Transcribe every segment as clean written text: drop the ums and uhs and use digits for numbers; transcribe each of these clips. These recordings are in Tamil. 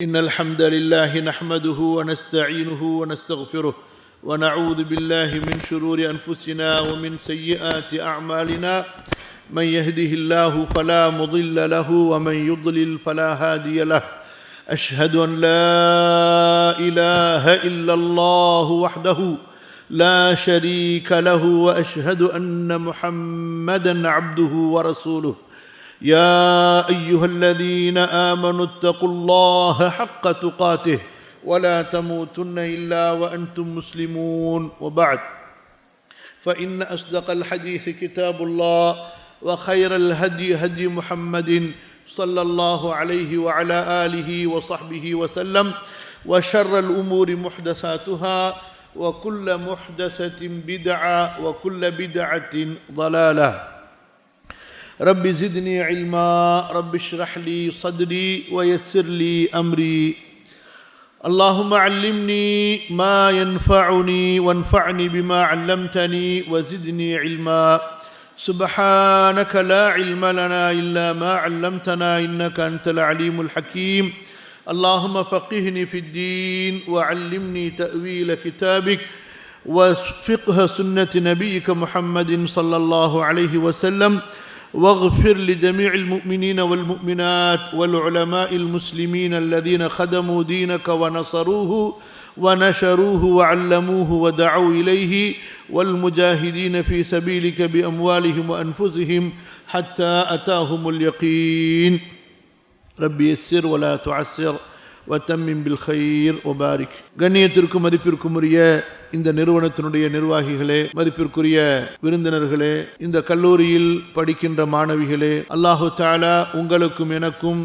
إن الحمد لله نحمده ونستعينه ونستغفره ونعوذ بالله من شرور أنفسنا ومن سيئات أعمالنا من يهده الله فلا مضل له ومن يضلل فلا هادي له أشهد أن لا إله إلا الله وحده لا شريك له وأشهد أن محمدا عبده ورسوله يا أيها الذين آمنوا اتقوا الله حق تقاته ولا تموتن إلا وأنتم مسلمون وبعد فإن أصدق الحديث كتاب الله وخير الهدي هدي محمد صلى الله عليه وعلى آله وصحبه وسلم وشر الأمور محدثاتها وكل محدثة بدعة وكل بدعة ضلالة رب زدني علما رب اشرح لي صدري ويسر لي أمري اللهم علمني ما ينفعني وانفعني بما علمتني وزدني علما سبحانك لا علم لنا إلا ما علمتنا إنك أنت العليم الحكيم اللهم فقهني في الدين وعلمني تأويل كتابك وفقه سنة نبيك محمد صلى الله عليه وسلم واغفر لجميع المؤمنين والمؤمنات والعلماء المسلمين الذين خدموا دينك ونصروه ونشروه وعلموه ودعوا إليه والمجاهدين في سبيلك بأموالهم وأنفسهم حتى أتاهم اليقين ربي يسر ولا تعسر وتمم بالخير وبارك கண்ணியத்திற்கும் மதிப்பிற்கும் உரிய இந்த நிறுவனத்தினுடைய நிர்வாகிகளே, மதிப்பிற்குரிய விருந்தினர்களே, இந்த கல்லூரியில் படிக்கின்ற மாணவிகளே, அல்லாஹு தஆலா உங்களுக்கும் எனக்கும்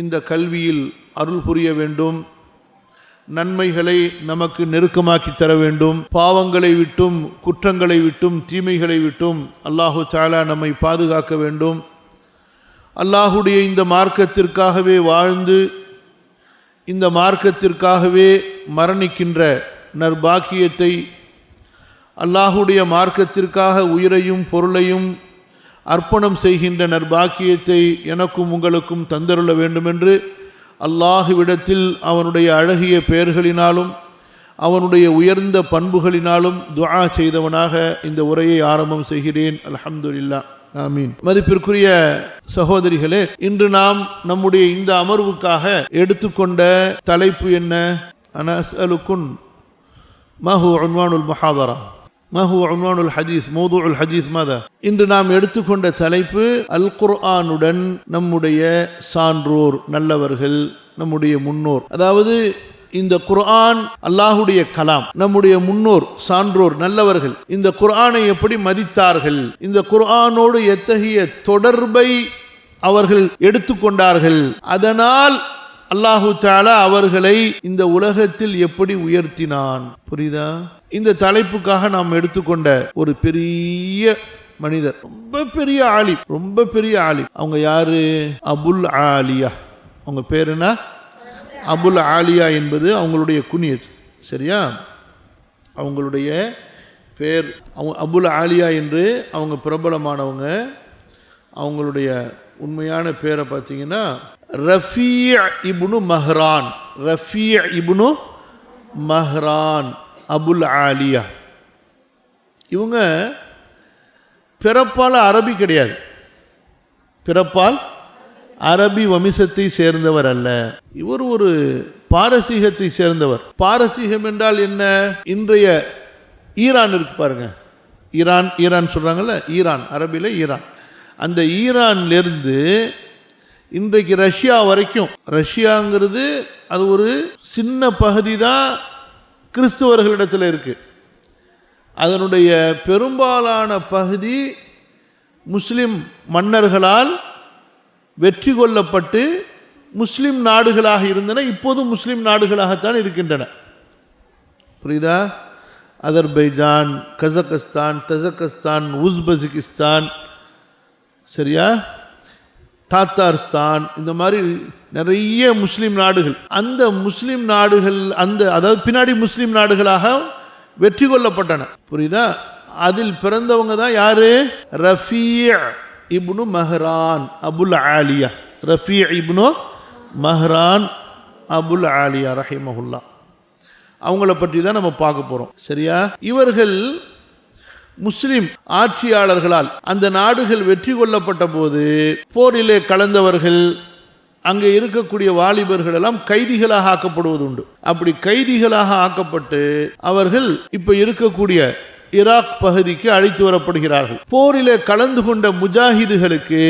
இந்த கல்வியில் அருள் புரிய வேண்டும், நன்மைகளை நமக்கு நெருக்கமாக்கி தர வேண்டும், பாவங்களை விட்டும் குற்றங்களை விட்டும் தீமைகளை விட்டும் அல்லாஹு தஆலா நம்மை பாதுகாக்க வேண்டும். அல்லாஹுடைய இந்த மார்க்கத்திற்காகவே வாழ்ந்து இந்த மார்க்கத்திற்காகவே மரணிக்கின்ற நற்பாக்கியத்தை, அல்லாஹுடைய மார்க்கத்திற்காக உயிரையும் பொருளையும் அர்ப்பணம் செய்கின்ற நற்பாக்கியத்தை எனக்கும் உங்களுக்கும் தந்தருள வேண்டுமென்று அல்லாஹுவிடத்தில் அவனுடைய அழகிய பெயர்களினாலும் அவனுடைய உயர்ந்த பண்புகளினாலும் துஆ செய்தவனாக இந்த உரையை ஆரம்பம் செய்கிறேன். அல்ஹம்துலில்லாஹ், ஆமீன். மதிப்பிற்குரிய சகோதரிகளே, இன்று நாம் நம்முடைய இந்த அமர்வுக்காக எடுத்துக்கொண்ட தலைப்பு என்ன? அனா அஸ்அலுக்குன் மா ஹுவ உன்வானுல் முஹாதரா மா ஹுவ உன்வானுல் ஹதீஸ் மௌதுஉல் ஹதீஸ் மாதா. இன்று நாம் எடுத்துக்கொண்ட தலைப்பு அல் குர்ஆனுடன் நம்முடைய சான்றோர், நல்லவர்கள், நம்முடைய முன்னோர். அதாவது இந்த குர்ஆன் அல்லாஹுடைய கலாம், நம்முடைய முன்னோர், சான்றோர், நல்லவர்கள் இந்த குர்ஆனை எப்படி மதித்தார்கள், இந்த குர்ஆனோடு எத்தகைய தொடர்பை அவர்கள் எடுத்துக்கொண்டார்கள், அதனால் அல்லாஹு தஆலா அவர்களை இந்த உலகத்தில் எப்படி உயர்த்தினான். புரியுதா? இந்த தலைப்புக்காக நாம் எடுத்துக்கொண்ட ஒரு பெரிய மனிதர், ரொம்ப பெரிய ஆலிம், ரொம்ப பெரிய ஆலிம். அவங்க யாரு? அபுல் ஆலியா. அவங்க பேர் என்ன? அபுல் ஆலியா என்பது அவங்களுடைய குனியத். சரியா? அவங்களுடைய பேர் அபுல் ஆலியா என்று அவங்க பிரபலமானவங்க. அவங்களுடைய உண்மையான பேரை பார்த்தீங்கன்னா ரஃபீ இப்னு மஹ்ரான். ரஃபீ இப்னு மஹ்ரான் அபுல் ஆலியா. இவங்க பிறப்பால் அரபி கிடையாது, பிறப்பால் அரபி வம்சத்தை சேர்ந்தவர் அல்ல. இவர் ஒரு பாரசீகத்தை சேர்ந்தவர். பாரசீகம் என்றால் என்ன? இன்றைய ஈரான் இருக்கு பாருங்க, ஈரான், ஈரான் சொல்றாங்கல்ல, ஈரான், அரபியில் ஈரான். அந்த ஈரான்லேருந்து இன்றைக்கு ரஷ்யா வரைக்கும், ரஷ்யாங்கிறது அது ஒரு சின்ன பகுதி தான் கிறிஸ்துவர்களிடத்தில் இருக்கு. அதனுடைய பெரும்பாலான பகுதி முஸ்லிம் மன்னர்களால் வெற்றி கொள்ளப்பட்டு முஸ்லிம் நாடுகளாக இருந்தன. இப்போது முஸ்லிம் நாடுகளாகத்தான் இருக்கின்றன. புரியுதா? அதர்பைஜான், கசகஸ்தான், தஜகிஸ்தான், உஸ்பெகிஸ்தான், சரியா, தாத்தார்ஸ்தான், இந்த மாதிரி நிறைய முஸ்லிம் நாடுகள், அந்த முஸ்லிம் நாடுகள், அந்த அதாவது பின்னாடி முஸ்லிம் நாடுகளாக வெற்றி கொள்ளப்பட்டன. புரியுதா? அதில் பிறந்தவங்க தான் யாரு? ரஃபீ இப்னு மஹ்ரான் அபுல் ஆலியா. ரஃபீ இப்னு மஹ்ரான் அபுல் ஆலியா ரஹிமஹுல்லா, அவங்கள பற்றி தான் நம்ம பார்க்க போகிறோம். சரியா? இவர்கள் முஸ்லிம் ஆட்சியாளர்களால் அந்த நாடுகள் வெற்றி கொள்ளப்பட்ட போது போரிலே கலந்தவர்கள், அங்கே இருக்கக்கூடிய வாலிபர்கள் எல்லாம் கைதிகளாக ஆக்கப்படுவது உண்டு. அப்படி கைதிகளாக ஆக்கப்பட்டு அவர்கள் இப்ப இருக்கக்கூடிய ஈராக் பகுதிக்கு அழைத்து வரப்படுகிறார்கள். போரிலே கலந்து கொண்ட முஜாஹிதுகளுக்கு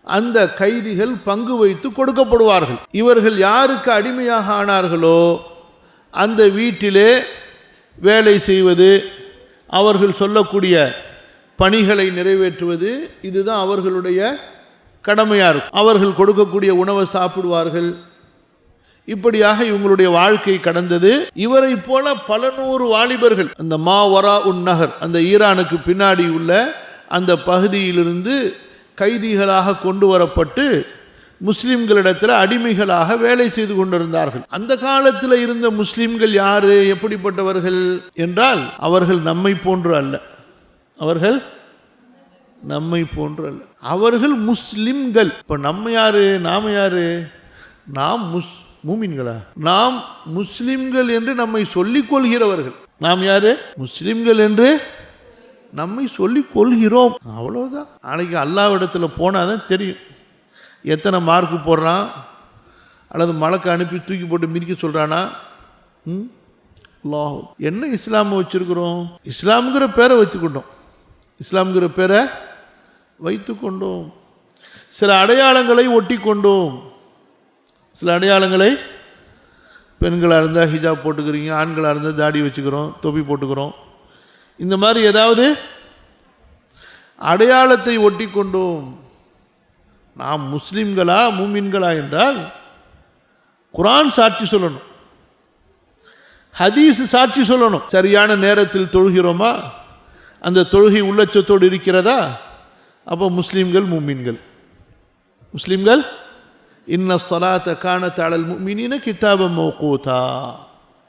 அந்த கைதிகள் பங்கு வைத்து கொடுக்கப்படுவார்கள். இவர்கள் யாருக்கு அடிமையாக ஆனார்களோ அந்த வீட்டிலே வேலை செய்வது, அவர்கள் சொல்லக்கூடிய பணிகளை நிறைவேற்றுவது, இதுதான் அவர்களுடைய கடமையாக இருக்கும். அவர்கள் கொடுக்கக்கூடிய உணவை சாப்பிடுவார்கள். இப்படியாக இவங்களுடைய வாழ்க்கை கடந்தது. இவரை போல பல நூறு வாலிபர்கள் அந்த மாவரா உன் நகர், அந்த ஈரானுக்கு பின்னாடி உள்ள அந்த பகுதியிலிருந்து கைதிகளாக கொண்டு வரப்பட்டு முஸ்லிம்களிடத்தில் அடிமைகளாக வேலை செய்து கொண்டிருந்தார்கள். அந்த காலத்தில் இருந்த முஸ்லிம்கள் யாரு, எப்படிப்பட்டவர்கள் என்றால் அவர்கள் நம்மை போன்று அல்ல. அவர்கள் நம்மை போன்று அல்ல, அவர்கள் முஸ்லிம்கள். இப்ப நம்ம யாரு, நாம யாரு? நாம் மூமின்களா? நாம் முஸ்லிம்கள் என்று நம்மை சொல்லிக் கொள்கிறவர்கள். நாம் யாரு? முஸ்லிம்கள் என்று நம்மை சொல்லிக் கொள்கிறோம், அவ்வளவுதான். நாளைக்கு அல்லாஹ்விடத்துல போனாதான் தெரியும் எத்தனை மார்க்கு போடுறான், அல்லது மலக்கு அனுப்பி தூக்கி போட்டு மிதிக்க சொல்றானா. அல்லாஹ், என்ன இஸ்லாமை வச்சிருக்கிறோம்? இஸ்லாம்ங்கிற பேரை வச்சுக்கிட்டோம், இஸ்லாம்ங்கிற பேரை வைத்து கொண்டோம். சில அடையாளங்களை ஒட்டி கொண்டோம். சில அடையாளங்களை, பெண்களாக இருந்தால் ஹிஜாப் போட்டுக்கிறீங்க, ஆண்களாக இருந்தால் தாடி வச்சுக்கிறோம், தொப்பி போட்டுக்கிறோம். இந்த மாதிரி ஏதாவது அடையாளத்தை ஒட்டி கொண்டோம். நாம் முஸ்லிம்களா மூமின்களா என்றால் குர்ஆன் சாட்சி சொல்லணும், ஹதீஸ் சாட்சி சொல்லணும். சரியான நேரத்தில் தொழுகிறோமா, அந்த தொழுகை உள்ளச்சத்தோடு இருக்கிறதா, அப்போ முஸ்லிம்கள் மூமின்கள். முஸ்லிம்கள் இன்ன ஸலாத்த கானத் அலல் முஃமினீன கிதாபன் மௌகூதா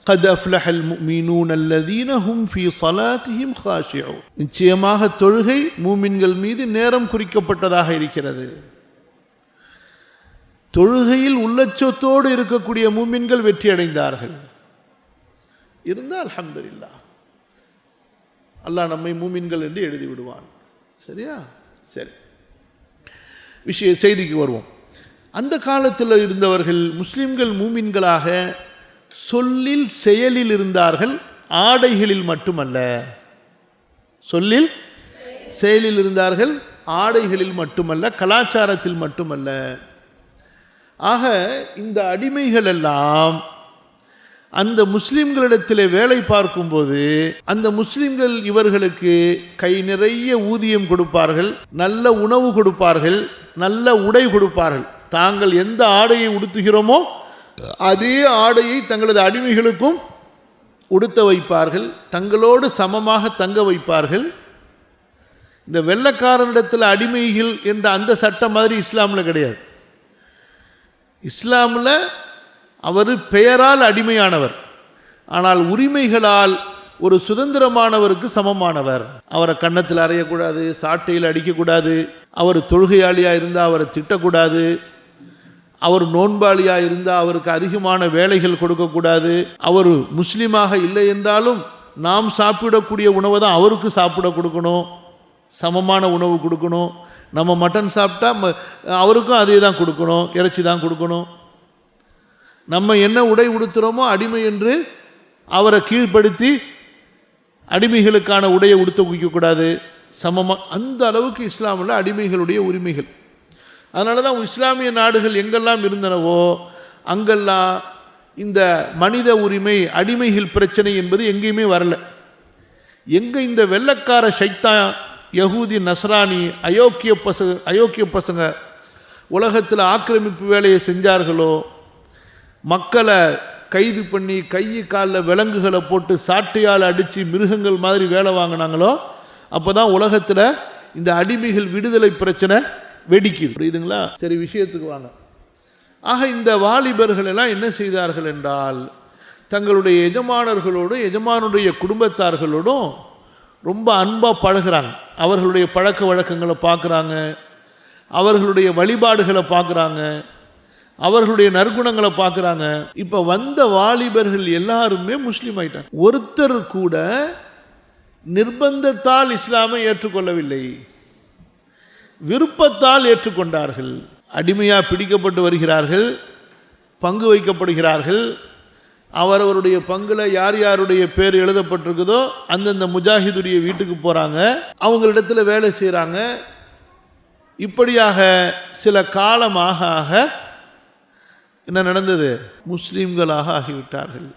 கத் அஃப்லஹல் முஃமினூன அல்லதீன ஹும் ஃபீ ஸலாத்திஹிம் காஷிஊன். நிச்சயமாக தொழுகை மூமின்கள் மீது நேரம் குறிக்கப்பட்டதாக இருக்கிறது. தொழுகையில் உள்ளச்சத்தோடு இருக்கக்கூடிய மூமின்கள் வெற்றி அடைந்தார்கள். இருந்தால் அல்ஹம்துலில்லாஹ், அல்லாஹ் நம்மை மூமின்கள் என்று எழுதி விடுவான். சரியா? சரி, செய்திக்கு வருவோம். அந்த காலத்தில் இருந்தவர்கள் முஸ்லிம்கள் மூமின்களாக சொல்லில் செயலில் இருந்தார்கள், ஆடைகளில் மட்டுமல்ல. சொல்லில் செயலில் இருந்தார்கள், ஆடைகளில் மட்டுமல்ல, கலாச்சாரத்தில் மட்டுமல்ல. ஆக இந்த அடிமைகள் எல்லாம் அந்த முஸ்லிம்களிடத்தில் வேலை பார்க்கும்போது அந்த முஸ்லிம்கள் இவர்களுக்கு கை நிறைய ஊதியம் கொடுப்பார்கள், நல்ல உணவு கொடுப்பார்கள், நல்ல உடை கொடுப்பார்கள். தாங்கள் எந்த ஆடையை உடுத்துகிறோமோ அதே ஆடையை தங்களது அடிமைகளுக்கும் உடுத்த வைப்பார்கள், தங்களோடு சமமாக தங்க வைப்பார்கள். இந்த வெள்ளைக்காரனிடத்தில் அடிமைகள் என்ற அந்த சட்டம் மாதிரி இஸ்லாமில் கிடையாது. இஸ்லாமில் அவர் பெயரால் அடிமையானவர், ஆனால் உரிமைகளால் ஒரு சுதந்திரமானவருக்கு சமமானவர். அவரை கன்னத்தில் அறையக்கூடாது, சாட்டையில் அடிக்கக்கூடாது, அவர் தொழுகையாளியாக இருந்தால் அவரை திட்டக்கூடாது, அவர் நோன்பாளியாக இருந்தால் அவருக்கு அதிகமான வேலைகள் கொடுக்கக்கூடாது, அவர் முஸ்லீமாக இல்லை என்றாலும் நாம் சாப்பிடக்கூடிய உணவை தான் அவருக்கு சாப்பிட கொடுக்கணும், சமமான உணவு கொடுக்கணும். நம்ம மட்டன் சாப்பிட்டா அவருக்கும் அதே தான் கொடுக்கணும், இறைச்சி தான் கொடுக்கணும். நம்ம என்ன உடை உடுத்துகிறோமோ அடிமை என்று அவரை கீழ்ப்படுத்தி அடிமைகளுக்கான உடையை உடுத்த வைக்கக்கூடாது, சமமாக. அந்த அளவுக்கு இஸ்லாமில் அடிமைகளுடைய உரிமைகள். அதனால தான் இஸ்லாமிய நாடுகள் எங்கெல்லாம் இருந்தனவோ அங்கெல்லாம் இந்த மனித உரிமை, அடிமைகள் பிரச்சனை என்பது எங்கேயுமே வரல. எங்கே இந்த வெள்ளக்கார ஷைத்தான், யகூதி, நஸ்ரானி, அயோக்கிய பசங்க உலகத்தில் ஆக்கிரமிப்பு வேலையை செஞ்சார்களோ, மக்களை கைது பண்ணி கை காலில் விலங்குகளை போட்டு சாட்டையால் அடித்து மிருகங்கள் மாதிரி வேலை வாங்கினாங்களோ, அப்போ தான் உலகத்தில் இந்த அடிமைகள் விடுதலை பிரச்சனை வெடிக்குது. புரியுதுங்களா? சரி, விஷயத்துக்கு வாங்க. ஆக இந்த வாலிபர்கள் எல்லாம் என்ன செய்தார்கள் என்றால், தங்களுடைய எஜமானர்களோடும் எஜமானுடைய குடும்பத்தார்களோடும் ரொம்ப அன்பாக பழகிறாங்க. அவர்களுடைய பழக்க வழக்கங்களை பார்க்குறாங்க, அவர்களுடைய வழிபாடுகளை பார்க்குறாங்க. அவர்களுடைய நற்குணங்களை பார்க்குறாங்க. இப்போ வந்த வாலிபர்கள் எல்லாருமே முஸ்லீம் ஆயிட்டாங்க. ஒருத்தர் கூட நிர்பந்தத்தால் இஸ்லாமை ஏற்றுக்கொள்ளவில்லை, விருப்பத்தால் ஏற்றுக்கொண்டார்கள். அடிமையாக பிடிக்கப்பட்டு வருகிறார்கள், பங்கு வைக்கப்படுகிறார்கள். அவரவருடைய பங்குல யார் யாருடைய பேர் எழுதப்பட்டிருக்குதோ அந்தந்த முஜாஹிதுடைய வீட்டுக்கு போகிறாங்க, அவங்களிடத்துல வேலை செய்கிறாங்க. இப்படியாக சில காலமாக ஆக என்ன நடந்தது? முஸ்லீம்களாக ஆகிவிட்டார்கள்.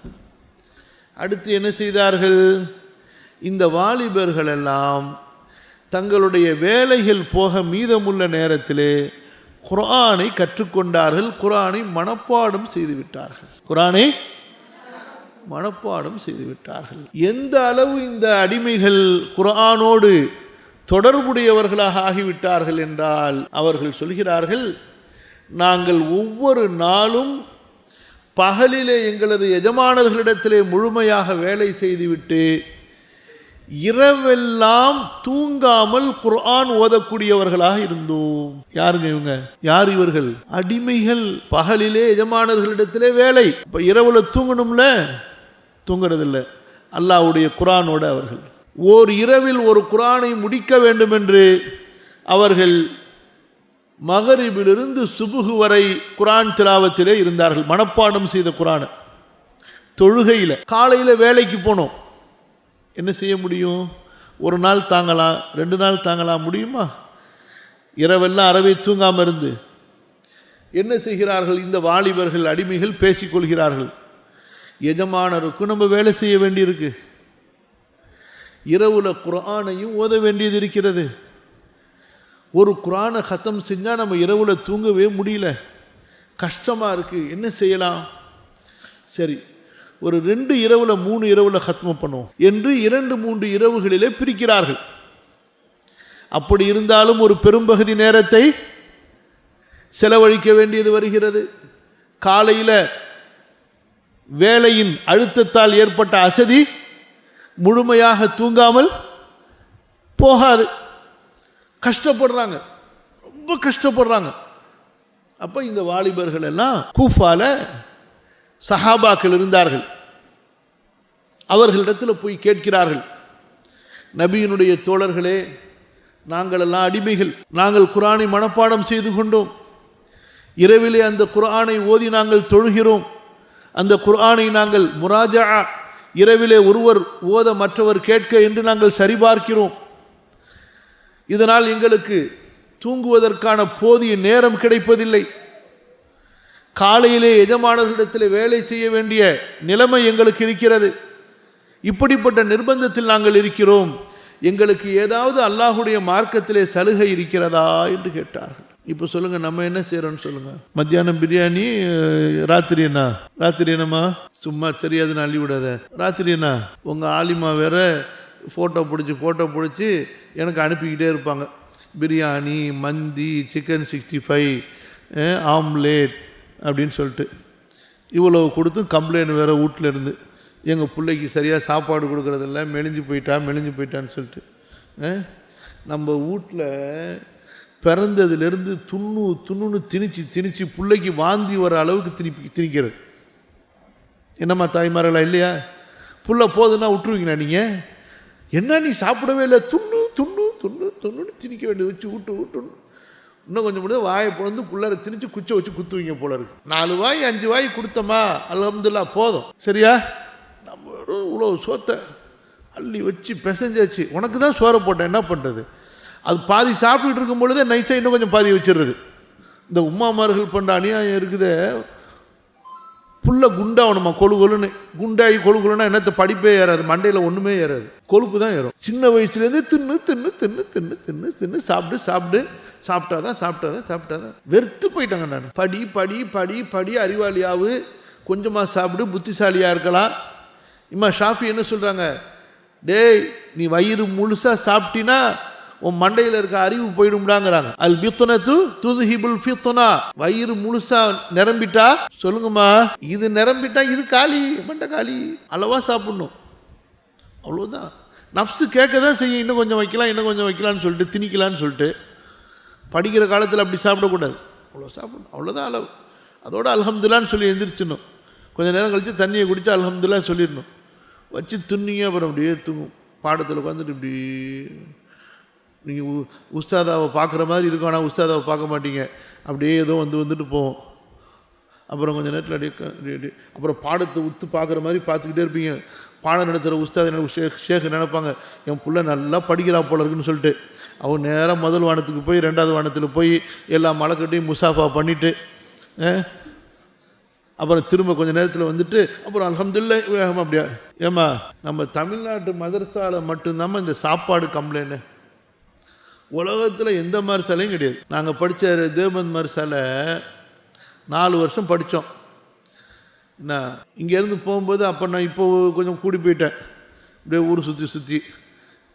அடுத்து என்ன செய்தார்கள்? இந்த வாலிபர்கள் எல்லாம் தங்களுடைய வேலைகள் போக மீதமுள்ள நேரத்திலே குர்ஆனை கற்றுக்கொண்டார்கள், குர்ஆனை மனப்பாடம் செய்துவிட்டார்கள். குர்ஆனை மனப்பாடம் செய்துவிட்டார்கள். எந்த அளவு இந்த அடிமைகள் குர்ஆனோடு தொடர்புடையவர்களாக ஆகிவிட்டார்கள் என்றால், அவர்கள் சொல்கிறார்கள், நாங்கள் ஒவ்வொரு நாளும் பகலிலே எங்களது எஜமானர்களிடத்திலே முழுமையாக வேலை செய்துவிட்டு இரவெல்லாம் தூங்காமல் குர்ஆன் ஓதக்கூடியவர்களாக இருந்தோம். யாருங்க இவங்க? யார் இவர்கள்? அடிமைகள். பகலிலே எஜமானர்களிடத்திலே வேலை, இப்போ இரவுல தூங்கணும்ல, தூங்குறதில்லை. அல்லாஹ்வுடைய குர்ஆனோடு அவர்கள் ஓர் இரவில் ஒரு குர்ஆனை முடிக்க வேண்டும் என்று அவர்கள் மகரிபிலிருந்து சுபுகு வரை குர்ஆன் திலாவத்திலே இருந்தார்கள். மனப்பாடம் செய்த குர்ஆன். தொழுகையில் காலையில் வேலைக்கு போனோம், என்ன செய்ய முடியும்? ஒரு நாள் தாங்கலாம், 2 நாள் தாங்கலாம், முடியுமா? இரவெல்லாம் அறவே தூங்காமல் இருந்து என்ன செய்கிறார்கள்? இந்த வாலிபர்கள் அடிமைகள் பேசிக்கொள்கிறார்கள், எஜமானருக்கு நம்ம வேலை செய்ய வேண்டியிருக்கு, இரவுல குர்ஆனையும் ஓத வேண்டியது இருக்கிறது. ஒரு குர்ஆனை கத்தம் செஞ்சால் நம்ம இரவுல தூங்கவே முடியல, கஷ்டமாக இருக்குது, என்ன செய்யலாம்? சரி, ஒரு 2 இரவுல 3 இரவுல கத்மம் பண்ணுவோம் என்று 2-3 இரவுகளிலே பிரிக்கிறார்கள். அப்படி இருந்தாலும் ஒரு பெரும்பகுதி நேரத்தை செலவழிக்க வேண்டியது வருகிறது. காலையில் வேலையின் அழுத்தத்தால் ஏற்பட்ட அசதி முழுமையாக தூங்காமல் போகாது, கஷ்டப்படுறாங்க, ரொம்ப கஷ்டப்படுறாங்க. அப்போ இந்த வாலிபர்கள் எல்லாம் கூஃபால சஹாபாக்கள் இருந்தார்கள், அவர்களிடத்தில் போய் கேட்கிறார்கள், நபியினுடைய தோழர்களே, நாங்கள் எல்லாம் அடிமைகள், நாங்கள் குர்ஆனை மனப்பாடம் செய்து கொண்டோம், இரவிலே அந்த குர்ஆனை ஓதி நாங்கள் தொழுகிறோம், அந்த குர்ஆனை நாங்கள் முராஜா, இரவிலே ஒருவர் ஓத மற்றவர் கேட்க என்று நாங்கள் சரிபார்க்கிறோம். இதனால் எங்களுக்கு தூங்குவதற்கான போதிய நேரம் கிடைப்பதில்லை, காலையிலே எஜமானர்களிடத்தில் வேலை செய்ய வேண்டிய நிலைமை எங்களுக்கு இருக்கிறது. இப்படிப்பட்ட நிர்பந்தத்தில் நாங்கள் இருக்கிறோம், எங்களுக்கு ஏதாவது அல்லாஹுடைய மார்க்கத்திலே சலுகை இருக்கிறதா என்று கேட்டார்கள். இப்போ சொல்லுங்கள், நம்ம என்ன செய்கிறோன்னு சொல்லுங்கள். மத்தியானம் பிரியாணி, ராத்திரி என்ன? ராத்திரி என்னம்மா? சும்மா தெரியாதுன்னு அள்ளி விடாத. ராத்திரி என்ன? உங்கள் ஆலிமா வேற ஃபோட்டோ பிடிச்சி எனக்கு அனுப்பிக்கிட்டே இருப்பாங்க. பிரியாணி, மந்தி, சிக்கன் 65, ஆம்லேட் அப்படின்னு சொல்லிட்டு இவ்வளோ கொடுத்து கம்ப்ளைண்ட் வேறு வீட்டில் இருந்து, எங்கள் பிள்ளைக்கு சரியாக சாப்பாடு கொடுக்குறதில்ல, மெலிஞ்சு போயிட்டான்னு சொல்லிட்டு. நம்ம வீட்டில் பிறந்ததுலேருந்து துண்ணுன்னு திணிச்சு பிள்ளைக்கு வாந்தி வர அளவுக்கு திணிக்கிறது. என்னம்மா தாய்மார்களா இல்லையா? புள்ள போதுன்னா விட்டுருவீங்களா நீங்கள்? என்ன நீ சாப்பிடவே இல்லை, துண்ணுன்னு திணிக்க வேண்டியது, வச்சு ஊட்டணும். இன்னும் கொஞ்சம் முடியாது வாயை பிறந்து புள்ளரை திணிச்சு குச்சை வச்சு குத்துவீங்க போல இருக்கு. 4 வாய் 5 வாய் கொடுத்தோமா, அல்ஹம்துலில்லாஹ் போதும். சரியா? நம்ம இவ்வளோ சோத்தை அள்ளி வச்சு பிசைஞ்சாச்சு, உனக்கு தான் சோறை போட்டேன், என்ன பண்ணுறது? அது பாதி சாப்பிட்டுட்டு இருக்கும் பொழுதே நைஸாக இன்னும் கொஞ்சம் பாதி வச்சிடுறது. இந்த உம்மாமார்கள் பண்ணுற அநியாயம் இருக்குது. புல்ல குண்டாகணுமா, கொழுன்னு குண்டாகி கொழுக்குன்னா என்னத்தை படிப்பே ஏறாது, மண்டையில் ஒன்றுமே ஏறாது, கொழுப்பு தான் ஏறும். சின்ன வயசுலேருந்து தின்னு சாப்பிட்டாதான் வெறுத்து போயிட்டாங்க. நான் படி அறிவாளியாவு, கொஞ்சமாக சாப்பிடு, புத்திசாலியாக இருக்கலாம். இம்மா ஷாஃபி என்ன சொல்கிறாங்க? டேய், நீ வயிறு முழுசாக சாப்பிட்டினா உன் மண்டையில் இருக்க அறிவு போயிடும்டாங்கிறாங்க. அல் பித்னத்து துத்ஹிபுல் ஃபித்னா. வயிறு முழுசா நிரம்பிட்டா, சொல்லுங்கம்மா, இது நிரம்பிட்டா இது காலி, மண்டை காலி. அளவா சாப்பிடணும், அவ்வளோதான். நஃப்ஸு கேட்க தான் செய்யும், இன்னும் கொஞ்சம் வைக்கலான்னு சொல்லிட்டு, திணிக்கலான்னு சொல்லிட்டு. படிக்கிற காலத்தில் அப்படி சாப்பிடக்கூடாது, அவ்வளோ சாப்பிடணும், அவ்வளோதான் அளவு. அதோட அல்ஹம்துலில்லாஹ்னு சொல்லி எந்திரிச்சிடணும். கொஞ்சம் நேரம் கழித்து தண்ணியை குடித்து அல்ஹம்துலில்லாஹ் சொல்லிடணும். வச்சு துண்ணிங்க அப்புறம் அப்படியே தூங்கும். பாடத்தில் உட்காந்துட்டு இப்படி நீங்கள் உஸ்தாதாவை பார்க்குற மாதிரி இருக்கும், ஆனால் உஸ்தாதாவை பார்க்க மாட்டீங்க. அப்படியே ஏதோ வந்துட்டு போவோம். அப்புறம் கொஞ்சம் நேரத்தில் அப்படியே அப்புறம் பாடத்தை உத்து பார்க்குற மாதிரி பார்த்துக்கிட்டே இருப்பீங்க. பாடம் நடத்துகிற உஸ்தாத் ஷேக் நினைப்பாங்க, என் பிள்ளை நல்லா படிக்கிறா போல இருக்குன்னு சொல்லிட்டு அவங்க நேராக முதல் வானத்துக்கு போய் 2வது வானத்தில் போய் எல்லா மலைக்கட்டையும் முசாஃபா பண்ணிவிட்டு அப்புறம் திரும்ப கொஞ்சம் நேரத்தில் வந்துட்டு அப்புறம் அல்ஹம்துலில்லாஹ் அப்படியா. ஏம்மா நம்ம தமிழ்நாட்டு மதரசாவில் மட்டும்தாம்மா இந்த சாப்பாடு கம்ப்ளைண்ட். உலகத்தில் எந்த மதரசாலையும் கிடையாது. நாங்கள் படித்த தேவபந்த் மதரசாவில் 4 வருஷம் படித்தோம். என்ன இங்கேருந்து போகும்போது அப்போ நான் இப்போ கொஞ்சம் கூடி போயிட்டேன், அப்படியே ஊர் சுற்றி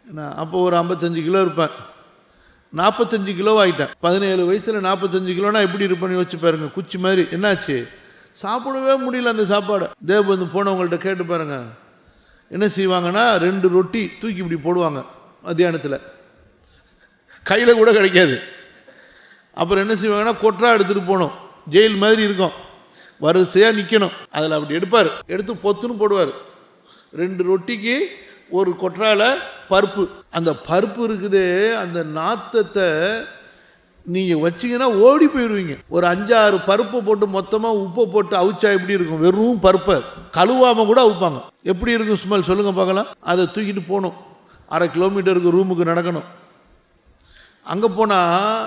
என்ன அப்போ ஒரு 55 கிலோ இருப்பேன். 45 கிலோ ஆகிட்டேன். 17 வயசில் 45 கிலோனா எப்படி இருப்பேன்னு யோசிச்சு பாருங்க. குச்சி மாதிரி. என்னாச்சு, சாப்பிடவே முடியல அந்த சாப்பாடு. தேவபந்து போனவங்கள்ட்ட கேட்டு பாருங்க, என்ன செய்வாங்கன்னா 2 ரொட்டி தூக்கி இப்படி போடுவாங்க மத்தியானத்தில், கையில் கூட கிடைக்காது. அப்புறம் என்ன செய்வாங்கன்னா கொற்றா எடுத்துகிட்டு போகணும், ஜெயில் மாதிரி இருக்கும், வரிசையாக நிற்கணும். அதில் அப்படி எடுப்பார், எடுத்து பொத்துன்னு போடுவார். 2 ரொட்டிக்கு ஒரு கொற்றால பருப்பு. அந்த பருப்பு இருக்குது, அந்த நாத்தத்தை நீங்கள் வச்சிங்கன்னா ஓடி போயிடுவீங்க. ஒரு 5-6 பருப்பை போட்டு மொத்தமாக உப்பை போட்டு அவிச்சா எப்படி இருக்கும், வெறும் பருப்பை கழுவாமல் கூட அவிப்பாங்க. எப்படி இருக்கும் ஸ்மெல் சொல்லுங்கள் பார்க்கலாம். அதை தூக்கிட்டு போகணும், 1/2 கிலோமீட்டருக்கு ரூமுக்கு நடக்கணும். அங்கே போனால்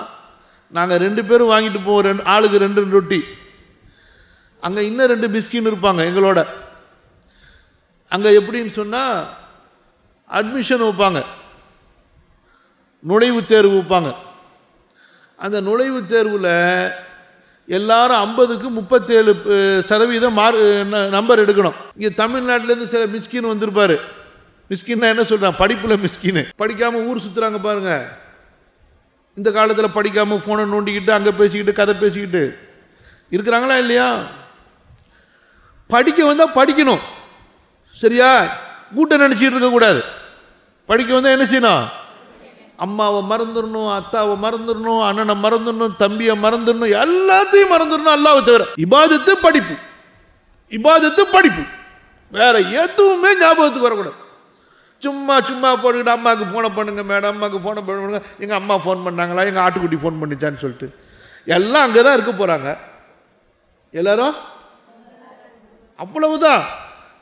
நாங்கள் 2 பேரும் வாங்கிட்டு போவோம், ஆளுக்கு 2 ரொட்டி. அங்கே இன்னும் 2 பிஸ்கின் இருப்பாங்க எங்களோட. அங்கே எப்படின்னு சொன்னால் அட்மிஷன் வைப்பாங்க, நுழைவுத் தேர்வு வைப்பாங்க. அந்த நுழைவுத் தேர்வில் எல்லாரும் 50க்கு 37% நம்பர் எடுக்கணும். இங்கே தமிழ்நாட்டிலேருந்து சில மிஸ்கின் வந்திருப்பார். மிஸ்கின்னா என்ன சொல்கிறான், படிப்பில் மிஸ்கின்னு, படிக்காமல் ஊர் சுற்றுறாங்க பாருங்கள். இந்த காலத்தில் படிக்காமல் ஃபோனை நோண்டிக்கிட்டு அங்கே பேசிக்கிட்டு கதை பேசிக்கிட்டு இருக்கிறாங்களா இல்லையா? படிக்க வந்தால் படிக்கணும், சரியா? கூட்டம் நினச்சிட்டு இருக்கக்கூடாது. படிக்க வந்தால் என்ன செய்யணும், அம்மாவை மறந்துடணும், அத்தாவை மறந்துடணும், அண்ணனை மறந்துடணும், தம்பியை மறந்துடணும், எல்லாத்தையும் மறந்துடணும் அல்லாஹ்வை தவிர. இபாதத்து படிப்பு, இபாதத்து படிப்பு, வேற எதுவுமே ஞாபகத்துக்கு வரக்கூடாது. சும்மா போட்டுக்கிட்டு அம்மாவுக்கு ஃபோனை பண்ணுங்க மேடம், அம்மாவுக்கு ஃபோனை பண்ணுங்க, எங்கள் அம்மா ஃபோன் பண்ணாங்களா, எங்கள் ஆட்டுக்குட்டி ஃபோன் பண்ணிச்சான்னு சொல்லிட்டு எல்லாம் அங்கே தான் இருக்க போகிறாங்க எல்லாரும். அவ்வளவுதான்.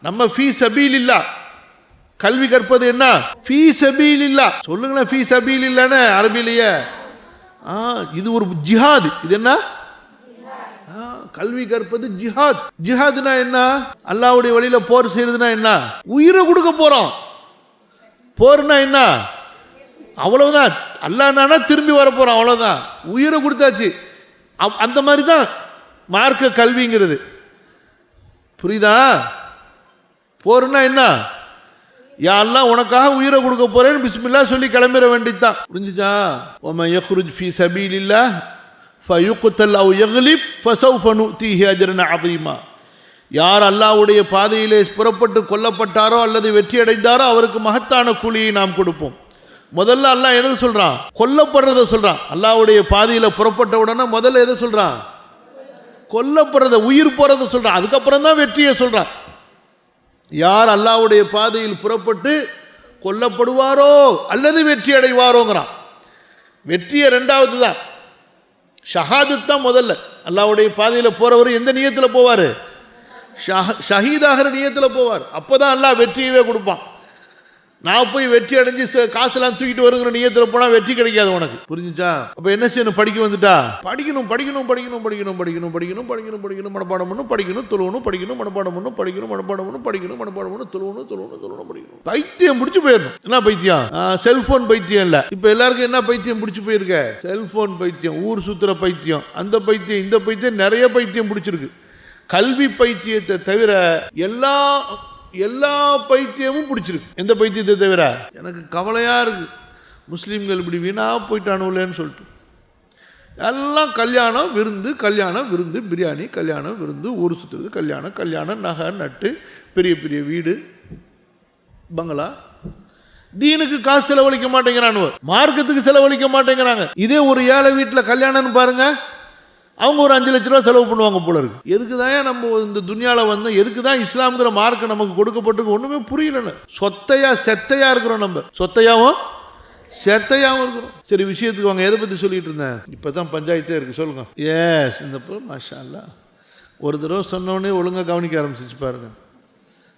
நம்ம ஃபீ சபீலில்லா கல்வி கற்பது என்ன, ஃபீ சபீலில்லா சொல்லுங்களேன். ஃபீ சபீலில்லான்னு அரபிலேயே இது ஒரு ஜிஹாத். இது என்ன, கல்வி கற்பது ஜிஹாத். ஜிஹாத்னா என்ன, அல்லாஹ்வுடைய வழியில போர் செய்யறதுனா என்ன, உயிரை கொடுக்க போறோம். போர்னா என்ன, அவ்வளவுதான். அல்லாஹ்னா திரும்பி வர போறோம், அவ்வளவுதான். உயிரை கொடுத்தாச்சு. அந்த மாதிரி தான் மார்க்க கல்விங்கிறது. புரியுதா? போர்னா என்ன, யா அல்லாஹ் உனக்காக உயிரை கொடுக்க போறேன்னு பிஸ்மில்லாஹ் சொல்லி கிளம்பிட வேண்டியதுதான். புரிஞ்சுச்சா? வமன் யக்ருஜ் ஃபீ சபீலில்லாஹ் ஃபயுக்தல் அவ் யக்லிப் ஃபஸௌஃப நுஅ்தீஹி அஜ்ரன் அஸீமா. யார் அல்லாஹ்வுடைய பாதையிலே புறப்பட்டு கொல்லப்பட்டாரோ அல்லது வெற்றி அடைந்தாரோ அவருக்கு மகத்தான கூலியை நாம் கொடுப்போம். முதல்ல அல்லாஹ் எதை சொல்றான், கொல்லப்படுறத சொல்றான். அல்லாஹ்வுடைய பாதையில புறப்பட்ட உடனே முதல்ல எதை சொல்றான், கொல்லப்படுறத, உயிர் போறத சொல்றான். அதுக்கப்புறம் தான் வெற்றியை சொல்றான். யார் அல்லாஹ்வுடைய பாதையில் புறப்பட்டு கொல்லப்படுவாரோ அல்லது வெற்றி அடைவாரோங்கிறான். வெற்றியை 2வது தான், ஷஹாதத் தான் முதல்ல. அல்லாஹ்வுடைய பாதையில் போறவர் எந்த நியத்தில் போவார், ஷஹீதாகிற நியத்தில் போவார். அப்போதான் அல்லாஹ் வெற்றியவே கொடுப்பான். நான் போய் வெற்றி அடைஞ்சு காசெல்லாம் தூக்கிட்டு வருங்கிற நியத்தில் போனால் வெற்றி கிடைக்காது உனக்கு. புரிஞ்சுச்சா? அப்போ என்ன செய்யணும், படிக்க வந்துட்டா படிக்கணும், படிக்கணும், படிக்கணும், படிக்கணும், படிக்கணும், படிக்கணும், படிக்கணும், படிக்கணும், மனப்பாடம் பண்ணணும், படிக்கணும், தொழுவணும், படிக்கணும், மனப்பாடம் பண்ணணும், படிக்கணும், மனப்பாடம் பண்ணணும், படிக்கணும், மனப்பாடம் பண்ணணும், தொழுவணும், தொழுவணும், தொழுவணும், படிக்கணும். பைத்தியம் பிடிச்சி போயிடணும். என்ன பைத்தியம்? செல்போன் பைத்தியம் இல்லை. இப்போ எல்லாருக்கும் என்ன பைத்தியம் பிடிச்சி போயிருக்க, செல்போன் பைத்தியம், ஊர் சுத்துற பைத்தியம், அந்த பைத்தியம், இந்த பைத்தியம், நிறைய பைத்தியம் பிடிச்சிருக்கு. கல்வி பைத்தியத்தை தவிர எல்லா பைத்தியமும் பிடிச்சிருக்கு. எந்த பைத்தியத்தை தவிர. எனக்கு கவலையா இருக்கு, முஸ்லீம்கள் இப்படி வீணா போயிட்டானுங்களேன்னு சொல்லிட்டு. எல்லாம் கல்யாணம் விருந்து, கல்யாணம் விருந்து, பிரியாணி, கல்யாணம் விருந்து, ஊர் சுற்றுறது, கல்யாணம், நகை நட்டு, பெரிய பெரிய வீடு, பங்களா. தீனுக்கு காசு செலவழிக்க மாட்டேங்கிறானுவ, மார்க்கத்துக்கு செலவழிக்க மாட்டேங்கிறாங்க. இதே ஒரு ஏழை வீட்டில் கல்யாணம்னு பாருங்க, அவங்க ஒரு 5 லட்ச ரூபா செலவு பண்ணுவாங்க போல இருக்கு. எதுக்கு தான் நம்ம இந்த துனியாவில் வந்தோம், எதுக்கு தான் இஸ்லாம்ங்கிற மார்க்கம் நமக்கு கொடுக்கப்பட்டு ஒன்றுமே புரியலன்னு. செத்தையா இருக்கிறோம், நம்ம சொத்தையாவும் செத்தையாகவும் இருக்கிறோம். சரி, விஷயத்துக்கு வாங்க. எதை பற்றி சொல்லிட்டு இருந்தேன்? இப்போ தான் பஞ்சாயத்தே இருக்குது, சொல்லுங்க. எஸ், இந்த மாஷா அல்லா ஒரு தடவை சொன்னோடனே ஒழுங்காக கவனிக்க ஆரம்பிச்சிச்சு பாருங்க.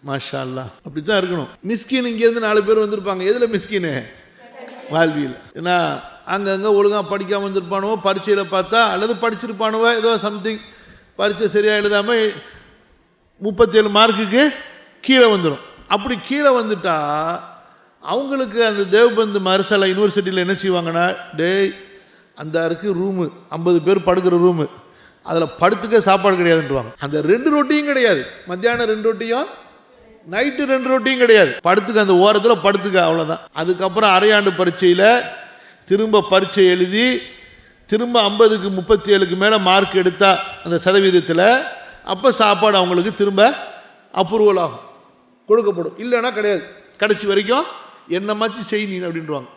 மாஷா அல்லா, அப்படி தான் இருக்கணும். மிஸ்கின் இங்கேருந்து 4 பேர் வந்திருப்பாங்க. எதில் மிஸ்கின்னு? வாழ்வியில். ஏன்னா அங்கங்கே ஒழுங்காக படிக்காமல் வந்திருப்பானுவோ, பரீட்சையில் பார்த்தா, அல்லது படிச்சிருப்பானுவோ ஏதோ சம்திங் பரீட்சை சரியாக எழுதாமல் 37 மார்க்குக்கு கீழே வந்துடும். அப்படி கீழே வந்துட்டா அவங்களுக்கு அந்த தேவ்பந்து மருசலா யூனிவர்சிட்டியில் என்ன செய்வாங்கன்னா, டேய் அந்த இருக்குது ரூமு, 50 பேர் படுக்கிற ரூமு, அதில் படுத்துக்க சாப்பாடு கிடையாதுன்றாங்க. அந்த 2 ரொட்டியும் கிடையாது, மத்தியானம் 2 ரொட்டியும் நைட்டு 2 ரொட்டியும் கிடையாது. படுத்துக்க, அந்த ஓரத்தில் படுத்துக்க, அவ்வளோதான். அதுக்கப்புறம் அரையாண்டு பரீட்சையில் திரும்ப பரீட்சை எழுதி திரும்ப 50க்கு 37க்கு மேலே மார்க் எடுத்தா அந்த சதவீதத்தில், அப்போ சாப்பாடு அவங்களுக்கு திரும்ப அப்ரூவல் ஆகும், கொடுக்கப்படும். இல்லைன்னா கிடையாது, கடைசி வரைக்கும் என்னமாச்சு செய்யணும் அப்படின்வாங்க.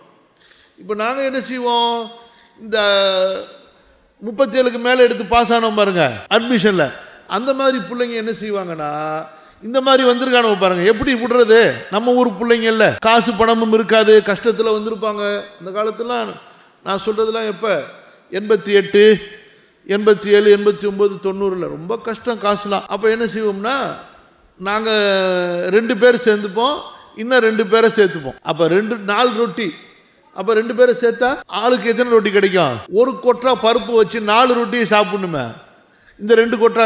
இப்போ நாங்கள் என்ன செய்வோம், இந்த 37க்கு மேலே எடுத்து பாஸ் ஆனோம் பாருங்க அட்மிஷனில், அந்த மாதிரி பிள்ளைங்க என்ன செய்வாங்கன்னா, இந்த மாதிரி வந்திருக்கானோ பாருங்க, எப்படி விடுறது? நம்ம ஊர் பிள்ளைங்க இல்லை, காசு பணமும் இருக்காது, கஷ்டத்தில் வந்திருப்பாங்க. அந்த காலத்துலாம் நான் சொல்கிறதுலாம் எப்போ 88, 87, 89, 90 ரொம்ப கஷ்டம் காசுலாம். அப்போ என்ன செய்வோம்னா, நாங்கள் 2 பேர் சேர்ந்துப்போம், இன்னும் 2 பேரை சேர்த்துப்போம். அப்போ 4 ரொட்டி, அப்போ 2 பேரை சேர்த்தா ஆளுக்கு எத்தனை ரொட்டி கிடைக்கும்? ஒரு கொட்டா பருப்பு வச்சு 4 ரொட்டியை சாப்பிடணுமே. இந்த 2 கொட்டா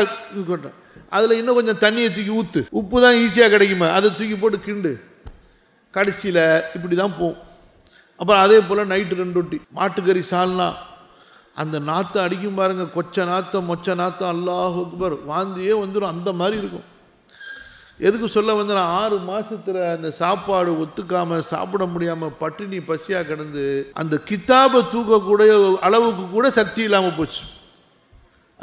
அதில் இன்னும் கொஞ்சம் தண்ணியை தூக்கி ஊற்று, உப்பு தான் ஈஸியாக கிடைக்குமே, அதை தூக்கி போட்டு கிண்டு, கடைசியில் இப்படி தான் போகும். அப்புறம் அதே போல் நைட்டு 2 ரொட்டி, மாட்டுக்கறி சால்னா, அந்த நாற்றம் அடிக்கும் பாருங்க, கொச்சை நாற்றம், மொச்சை நாற்றம், அல்லாஹ் அக்பர், வாந்தியே வந்துடும், அந்த மாதிரி இருக்கும். எதுக்கு சொல்ல வந்து, நான் 6 மாதத்தில் அந்த சாப்பாடு ஒத்துக்காமல் சாப்பிட முடியாமல் பட்டினி பசியாக கிடந்து அந்த கித்தாபை தூக்கக்கூடிய அளவுக்கு கூட சக்தி இல்லாமல் போச்சு.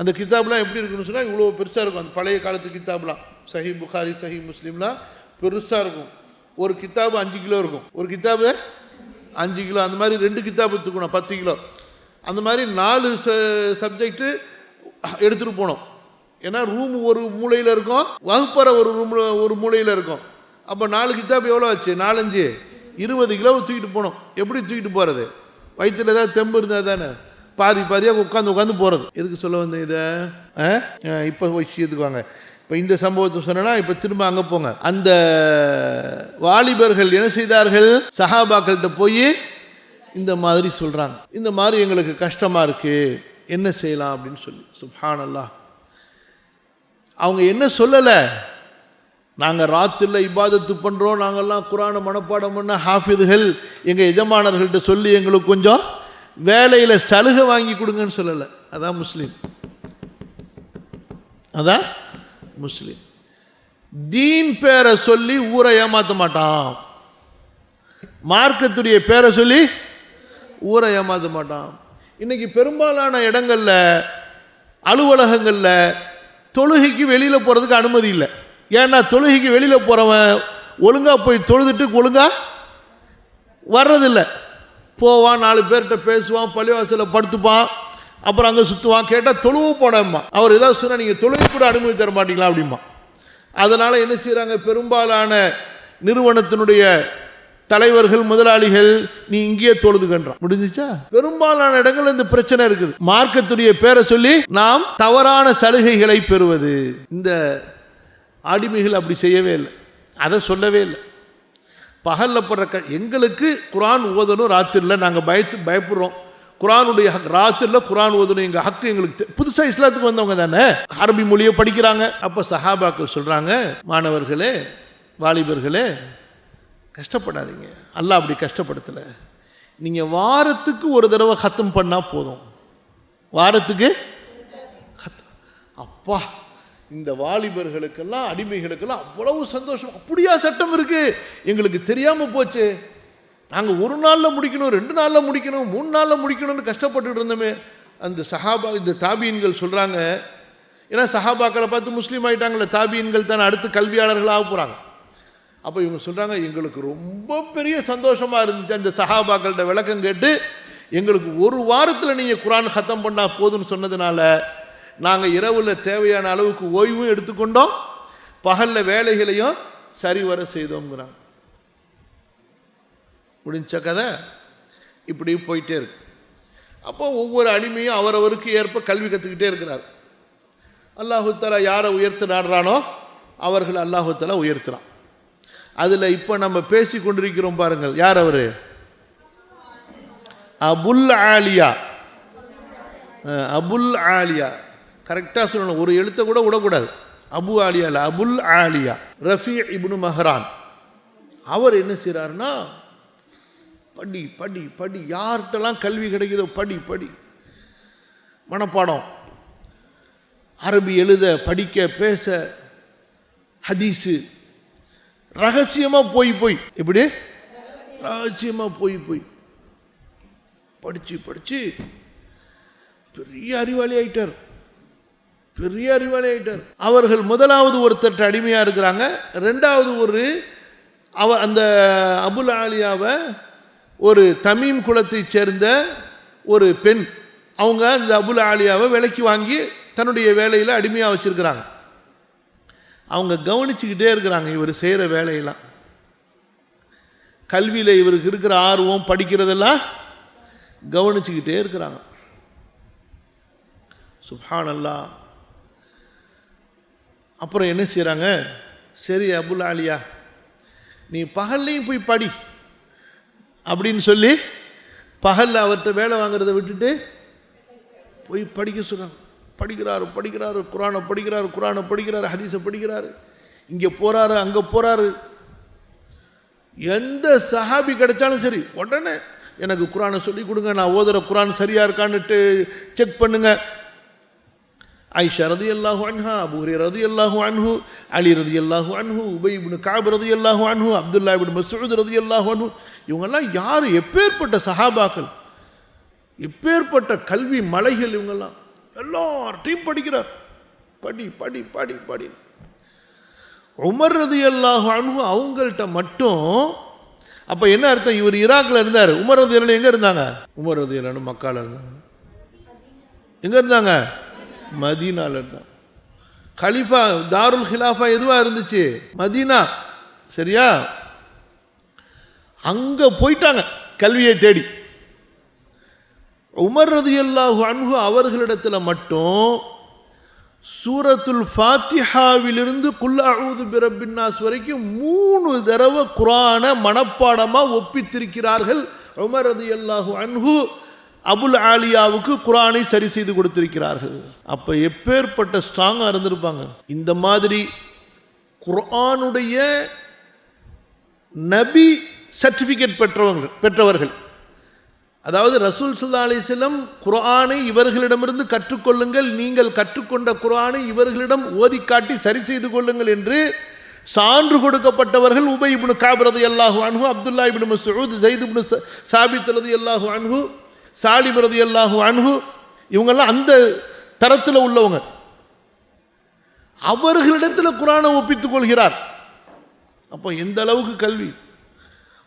அந்த கித்தாப்லாம் எப்படி இருக்குன்னு சொன்னால், இவ்வளோ பெருசாக இருக்கும். அந்த பழைய காலத்து கித்தாப்லாம், சஹி புகாரி, சஹி முஸ்லீம்லாம் பெருசாக இருக்கும். ஒரு கித்தாபு 5 கிலோ இருக்கும், ஒரு கித்தாபு 5 கிலோ. அந்த மாதிரி 2 கித்தாபு தூக்கணும் 10 கிலோ. அந்த மாதிரி 4 சப்ஜெக்டு எடுத்துகிட்டு போனோம். ஏன்னா ரூம் ஒரு மூலையில் இருக்கும், வகுப்பறை ஒரு மூலையில் இருக்கும். அப்போ 4 கித்தாப் எவ்வளோ ஆச்சு? 4, 5, 20 கிலோ தூக்கிட்டு போனோம். எப்படி தூக்கிட்டு போகிறது? வயிற்றில் ஏதாவது தெம்பு இருந்தால் தானே, பாதியாக உட்காந்து போகிறது. எதுக்கு சொல்ல வந்த இதை? இப்போ விஷயத்துக்கு வாங்க. இப்போ இந்த சம்பவத்தை சொன்னா, இப்போ திரும்ப அங்கே போங்க. அந்த வாலிபர்கள் என்ன செய்தார்கள்? சஹாபாக்கள்கிட்ட போய் இந்த மாதிரி சொல்கிறாங்க, இந்த மாதிரி எங்களுக்கு கஷ்டமாக இருக்குது, என்ன செய்யலாம் அப்படின்னு சொல்லி. சுப்ஹானல்லாஹ், அவங்க என்ன சொல்லலை, நாங்கள் ராத்திரில் இபாதத்து பண்ணுறோம், நாங்கள்லாம் குரானை மனப்பாடம் பண்ண ஹாஃபிதுகள், எங்கள் எஜமானர்கள்ட்ட சொல்லி எங்களுக்கு கொஞ்சம் வேலையில் சலுகை வாங்கி கொடுங்கன்னு சொல்லலை. அதான் முஸ்லீம், அதான் முஸ்லீம். தீன் பேரை சொல்லி ஊரை ஏமாற்ற மாட்டான், மார்க்கத்துடைய பேரை சொல்லி ஊரை ஏமாற்ற மாட்டான். இன்னைக்கு பெரும்பாலான இடங்களில், அலுவலகங்களில் தொழுகைக்கு வெளியில் போகிறதுக்கு அனுமதி இல்லை. ஏன்னா தொழுகைக்கு வெளியில் போகிறவன் ஒழுங்காக போய் தொழுதுட்டு ஒழுங்காக வர்றதில்லை. போவான், 4 பேர்கிட்ட பேசுவான், பள்ளிவாசலில் படுத்துப்பான், அப்புறம் அங்கே சுற்றுவான். கேட்டால் தொழுவு போனம்மா, அவர் ஏதாவது சொன்னால் நீங்கள் தொழுகை கூட அனுமதி தர மாட்டீங்களா அப்படிமா. அதனால் என்ன செய்கிறாங்க, பெரும்பாலான நிறுவனத்தினுடைய தலைவர்கள், முதலாளிகள், நீ இங்கேயே தொழுதுகின்றான், முடிஞ்சிச்சா? பெரும்பாலான இடங்கள் இந்த பிரச்சனை இருக்குது. மார்க்கத்துடைய பேரை சொல்லி நாம் தவறான சலுகைகளை பெறுவது. இந்த அடிமைகள் அப்படி செய்யவே இல்லை, அதை சொல்லவே இல்லை. பகலில் படுற எங்களுக்கு குரான் ஓதணும், ராத்திரியில் நாங்கள் பயப்படுறோம், குரானுடைய ராத்திரியில் குரான் ஓதணும், எங்கள் ஹக்கு எங்களுக்கு. புதுசாக இஸ்லாத்துக்கு வந்தவங்க தானே, அரபி மொழியை படிக்கிறாங்க. அப்போ சஹாபாக்கள் சொல்கிறாங்க, மாணவர்களே, வாலிபர்களே, கஷ்டப்படாதீங்க, அல்லாஹ் அப்படி கஷ்டப்படுத்தலை. நீங்கள் வாரத்துக்கு ஒரு தடவை ஹத்தம் பண்ணால் போதும், வாரத்துக்கு ஹத்தம். அப்பா, இந்த வாலிபர்களுக்கெல்லாம், அடிமைகளுக்கெல்லாம் அவ்வளவு சந்தோஷம். அப்படியா சட்டம் இருக்குது, எங்களுக்கு தெரியாமல் போச்சு, நாங்கள் 1 நாளில் முடிக்கணும், 2 நாளில் முடிக்கணும், 3 நாளில் முடிக்கணும்னு கஷ்டப்பட்டுட்டு இருந்தோமே. அந்த சஹாபா, இந்த தாபீன்கள் சொல்கிறாங்க, ஏன்னா சஹாபாக்களை பார்த்து முஸ்லீம் ஆகிட்டாங்களே, தாபீன்கள் தானே அடுத்து கல்வியாளர்களாக போகிறாங்க. அப்போ இவங்க சொல்கிறாங்க, எங்களுக்கு ரொம்ப பெரிய சந்தோஷமாக இருந்துச்சு அந்த சஹாபாக்கள்கிட்ட விளக்கம் கேட்டு, எங்களுக்கு 1 வாரத்தில் நீங்கள் குரான் ஹத்தம் பண்ணால் போதுன்னு சொன்னதுனால நாங்கள் இரவில் தேவையான அளவுக்கு ஓய்வும் எடுத்துக்கொண்டோம், பகலில் வேலைகளையும் சரிவர செய்தோங்கிறாங்க. முடிஞ்ச கதை இப்படி போயிட்டே இருக்கு. அப்போ ஒவ்வொரு அடிமையும் அவரவருக்கு ஏற்ப கல்வி கற்றுக்கிட்டே இருக்கிறார். அல்லாஹு தஆலா யாரை உயர்த்த நாடுறானோ அவர்கள் அல்லாஹு தஆலா உயர்த்துறான். அதில் இப்போ நம்ம பேசி கொண்டிருக்கிறோம் பாருங்கள், யார் அவர்? அபுல் ஆலியா. அபுல் ஆலியா கரெக்டாக சொல்லணும், ஒரு எழுத்தை கூட விடக்கூடாது. அபு ஆலியா இல்லை, அபுல் ஆலியா ரஃபி இப்னு மஹ்ரான். அவர் என்ன செய்கிறாருன்னா, படி படி படி, யார்கிட்டலாம் கல்வி கிடைக்குதோ படி படி, மனப்பாடம், அரபி எழுத படிக்க பேச, ஹதீஸு, ரகசியமாக போய் எப்படி ரகசியமாக போய் படித்து படித்து பெரிய அறிவாளி ஆயிட்டார். அவர்கள் முதலாவது ஒருத்தர் அடிமையாக இருக்கிறாங்க. ரெண்டாவது அந்த அபுல் ஆலியாவை ஒரு தமீம் குலத்தைச் சேர்ந்த ஒரு பெண், அவங்க அந்த அபுல் ஆலியாவை விலைக்கு வாங்கி தன்னுடைய வேலையில் அடிமையாக வச்சுருக்கிறாங்க. அவங்க கவனிச்சுக்கிட்டே இருக்கிறாங்க இவர் செய்கிற வேலையெல்லாம். கல்வியில் இவருக்கு இருக்கிற ஆர்வம், படிக்கிறதெல்லாம் கவனிச்சுக்கிட்டே இருக்கிறாங்க. சுப்ஹானல்லாஹ். அப்புறம் என்ன செய்கிறாங்க, சரி அபுல் ஆலியா நீ பகல்லையும் போய் படி அப்படின்னு சொல்லி பகலில் அவர்கிட்ட வேலை வாங்குறதை விட்டுட்டு போய் படிக்க சொல்கிறாங்க. படிக்கிறாரு, குரானை படிக்கிறாரு, ஹதீஸை படிக்கிறாரு, இங்கே போகிறாரு அங்கே போகிறாரு. எந்த சஹாபி கிடைச்சாலும் சரி உடனே எனக்கு குரானை சொல்லி கொடுங்க, நான் ஓதுற குரான் சரியாக இருக்கான்னுட்டு செக் பண்ணுங்க. ஆயிஷா ரலியல்லாஹு அன்ஹா, அபூ ஹுரைரா ரலியல்லாஹு அன்ஹு, அலி ரலியல்லாஹு அன்ஹு, உபய் இப்னு கஅப் ரலியல்லாஹு அன்ஹு, அப்துல்லா இப்னு மஸ்ஊத் ரலியல்லாஹு அன்ஹு, இவங்கெல்லாம் யார்? எப்பேற்பட்ட சஹாபாக்கள், எப்பேற்பட்ட கல்வி மலைகள் இவங்கெல்லாம். எல்லார்ட்டையும் படிக்கிறார். படி படி படி படி. உமர் ரலியல்லாஹு அன்ஹு அவங்கள்ட்ட மட்டும், அப்போ என்ன அர்த்தம், இவர் ஈராக்கில் இருந்தார், உமர் ரலியல்லாஹு எங்கே இருந்தாங்க? உமர் ரலியல்லாஹு மக்கால இருந்தாங்க. எங்கே இருந்தாங்க? மதீனாவில் இருந்தாங்க. கலிஃபா தாருல் ஹிலாஃபா எதுவாக இருந்துச்சு? மதீனா. சரியா? அங்கே போயிட்டாங்க கல்வியை தேடி. உமர் ரலியல்லாஹு அன்ஹு அவர்களிடத்தில் மட்டும் சூரத்துல் ஃபாத்திஹாவிலிருந்து குல் அஊது பிரப்பின் நாஸ் வரைக்கும் 3 தடவை குர்ஆனை மனப்பாடமாக ஒப்பித்திருக்கிறார்கள். உமர் ரலியல்லாஹு அன்ஹு அபுல் ஆலியாவுக்கு குர்ஆனை சரி செய்து கொடுத்திருக்கிறார்கள். அப்போ எப்பேற்பட்ட ஸ்ட்ராங்காக இருந்திருப்பாங்க. இந்த மாதிரி குர்ஆனுடைய நபி சர்டிஃபிகேட் பெற்றவர்கள், அதாவது ரசூல் ஸல்லல்லாஹு அலைஹி வஸல்லம் குர்ஆனை இவர்களிடமிருந்து கற்றுக்கொள்ளுங்கள், நீங்கள் கற்றுக்கொண்ட குர்ஆனை இவர்களிடம் ஓதி காட்டி சரி செய்து கொள்ளுங்கள் என்று சான்று கொடுக்கப்பட்டவர்கள் உபய் இப்னு கஅப் ரலியல்லாஹு அன்ஹு, அப்துல்லா இப்னு மஸ்ஊத், ஸைத் இப்னு சாபித் ரலியல்லாஹு அன்ஹு, சாலிம் ரலியல்லாஹு அன்ஹு, இவங்கெல்லாம் அந்த தரத்தில் உள்ளவங்க. அவர்களிடத்தில் குர்ஆனை ஒப்பித்துக் கொள்கிறார். அப்போ எந்த அளவுக்கு கல்வி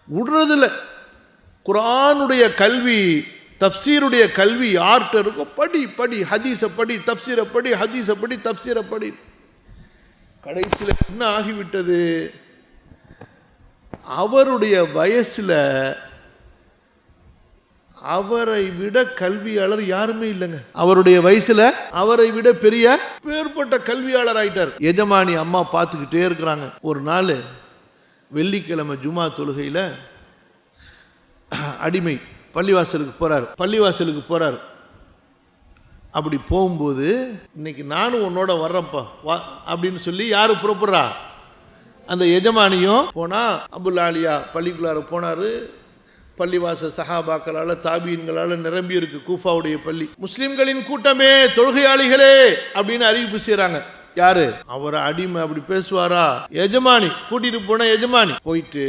விடுறதில்லை. குர்ஆனுடைய கல்வி, தஃப்சீருடைய கல்வி யார்கிட்ட இருக்கோ படி படி, ஹதீஸை படி, தஃப்சீரை படி, ஹதீஸை படி, தஃப்சீரை படி. கடைசியில் என்ன ஆகிவிட்டது, அவருடைய வயசில் அவரை விட கல்வியாளர் யாருமே இல்லைங்க. அவருடைய வயசுல அவரை விட பெரிய பேர்பட்ட கல்வியாளர் ஆயிட்டார். எஜமானி அம்மா பார்த்துக்கிட்டே இருக்கிறாங்க. ஒரு நாள் வெள்ளிக்கிழமை ஜுமா தொழுகையில் அடிமை பள்ளிவாசலுக்கு போறார். அப்படி போகும்போது, இன்னைக்கு நானும் உன்னோட வர்றேன்ப்பா வா அப்படின்னு சொல்லி யாரு புறப்படுறா? அந்த எஜமானியும் போனா. அபுல் ஆலியா பள்ளிக்குள்ளார போனாரு. பள்ளிவாச சஹாபாக்களால் தாபீன்களால் நிரம்பி இருக்கு கூஃபாவுடைய பள்ளி. முஸ்லிம்களின் கூட்டமே, தொழுகையாளிகளே அப்படின்னு அறிவிப்பு செய்யறாங்க. யாரு? அவர் அடிமை அப்படி பேசுவாரா? எஜமானி கூட்டிட்டு போன எஜமானி போயிட்டு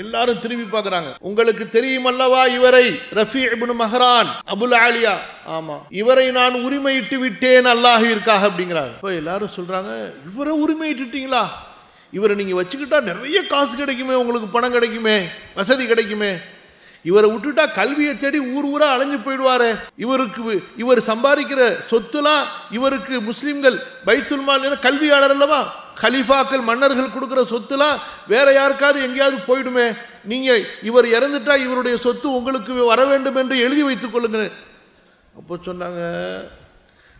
எல்லாரும் திரும்பி பார்க்கறாங்க. உங்களுக்கு தெரியும் அல்லவா இவரை, ரஃபி இப்னு மஹ்ரான், அபுல் ஆலியா. ஆமா, இவரை நான் உரிமையிட்டு விட்டேன் அல்லாஹ்விற்காக அப்படிங்கிறாங்க. இப்போ எல்லாரும் சொல்றாங்க, இவரை உரிமையிட்டுட்டீங்களா? இவரை நீங்க வச்சுக்கிட்டா நிறைய காசு கிடைக்குமே, உங்களுக்கு பணம் கிடைக்குமே, வசதி கிடைக்குமே. இவரை விட்டுட்டா கல்வியை தேடி ஊர் ஊரா அலைஞ்சு போயிடுவாரு. இவர் சம்பாதிக்கிற சொத்துலாம் இவருக்கு முஸ்லிம்கள் பைத்துல் மால் கல்வியாளர் அல்லவா, கலீஃபாக்கள் மன்னர்கள் கொடுக்குற சொத்துலாம் வேற யாருக்காவது எங்கேயாவது போயிடுமே, நீங்க இவர் இறந்துட்டா இவருடைய சொத்து உங்களுக்கு வர வேண்டும் என்று எழுதி வைத்துக் கொள்ளுங்க. அப்போ சொன்னாங்க,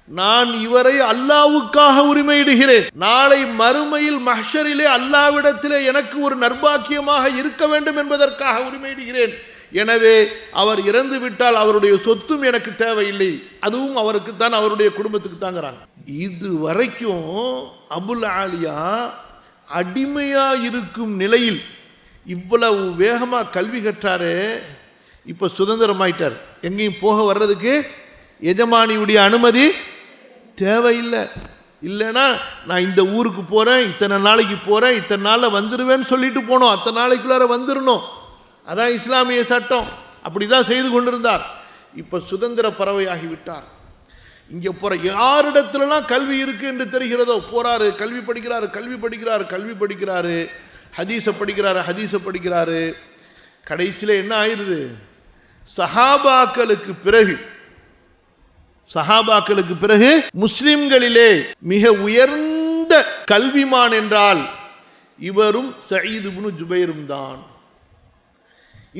நான் இவரை அல்லாவுக்காக உரிமையிடுகிறேன், நாளை மறுமையில் மஹ்ஷரிலே அல்லாவிடத்திலே எனக்கு ஒரு நற்பாக்கியமாக இருக்க வேண்டும் என்பதற்காக உரிமையிடுகிறேன். எனவே அவர் இறந்து விட்டால் அவருடைய சொத்தும் எனக்கு தேவையில்லை, அதுவும் அவருக்கு தான், அவருடைய குடும்பத்துக்கு தாங்கிறாங்க. இது வரைக்கும் அபுல் ஆலியா அடிமையா இருக்கும் நிலையில் இவ்வளவு வேகமா கல்வி கற்றாரு. இப்ப சுதந்திரமாயிட்டார், எங்கேயும் போக வர்றதுக்கு எஜமானியுடைய அனுமதி தேவையில்லை. இல்லைன்னா நான் இந்த ஊருக்கு போறேன், இத்தனை நாளைக்கு போறேன், இத்தனை நாளில் வந்துடுவேன்னு சொல்லிட்டு போனோம், அத்தனை நாளைக்குள்ளார வந்துடணும். அதான் இஸ்லாமிய சட்டம். அப்படிதான் செய்து கொண்டிருந்தார். இப்ப சுதந்திர பறவையாகிவிட்டார். இங்க போற யாரிடத்துலலாம் கல்வி இருக்கு என்று தெரிகிறதோ போறாரு, கல்வி படிக்கிறாரு, கல்வி படிக்கிறாரு, கல்வி படிக்கிறாரு, ஹதீஸ படிக்கிறாரு, ஹதீஸ படிக்கிறாரு. கடைசியில என்ன ஆயிருது, சஹாபாக்களுக்கு பிறகு முஸ்லிம்களிலே மிக உயர்ந்த கல்விமான் என்றால் இவரும் சயீத் இப்னு ஜுபைரும் தான்.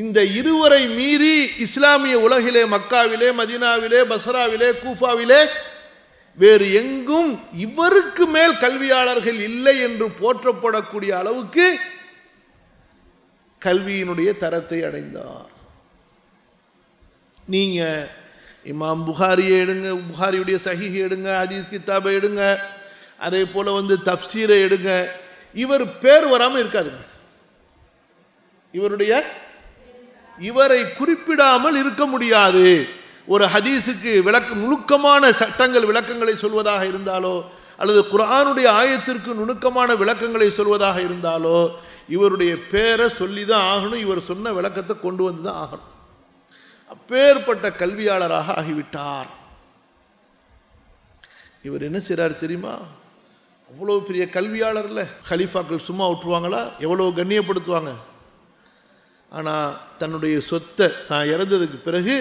இந்த இருவரை மீறி இஸ்லாமிய உலகிலே, மக்காவிலே, மதீனாவிலே, பஸ்ராவிலே, கூஃபாவிலே வேறு எங்கும் இவருக்கு மேல் கல்வியாளர்கள் இல்லை என்று போற்றப்படக்கூடிய அளவுக்கு கல்வியினுடைய தரத்தை அடைந்தார். நீங்க இமாம் புகாரியை எடுங்க, புகாரியுடைய சஹீஹ் எடுங்க, ஹதீஸ் கிதாபை எடுங்க, அதே போல தப்சீரை எடுங்க, இவர் பேர் வராமல் இருக்காதுங்க. இவரை குறிப்பிடாமல் இருக்க முடியாது. ஒரு ஹதீஸுக்கு நுணுக்கமான சட்டங்கள் விளக்கங்களை சொல்வதாக இருந்தாலோ, அல்லது குர்ஆனுடைய ஆயத்திற்கு நுணுக்கமான விளக்கங்களை சொல்வதாக இருந்தாலோ இவருடைய பேரை சொல்லிதான் ஆகணும், இவர் சொன்ன விளக்கத்தை கொண்டு வந்து தான் ஆகணும். அப்பேற்பட்ட கல்வியாளராக ஆகிவிட்டார். இவர் என்ன செய்றார் தெரியுமா, அவ்வளவு பெரிய கல்வியாளர் இல்லை, கலீஃபாக்கள் சும்மா விட்டுருவாங்களா, எவ்வளவு கண்ணியப்படுத்துவாங்க. ஆனால் தன்னுடைய சொத்தை தான் இறந்ததுக்கு பிறகு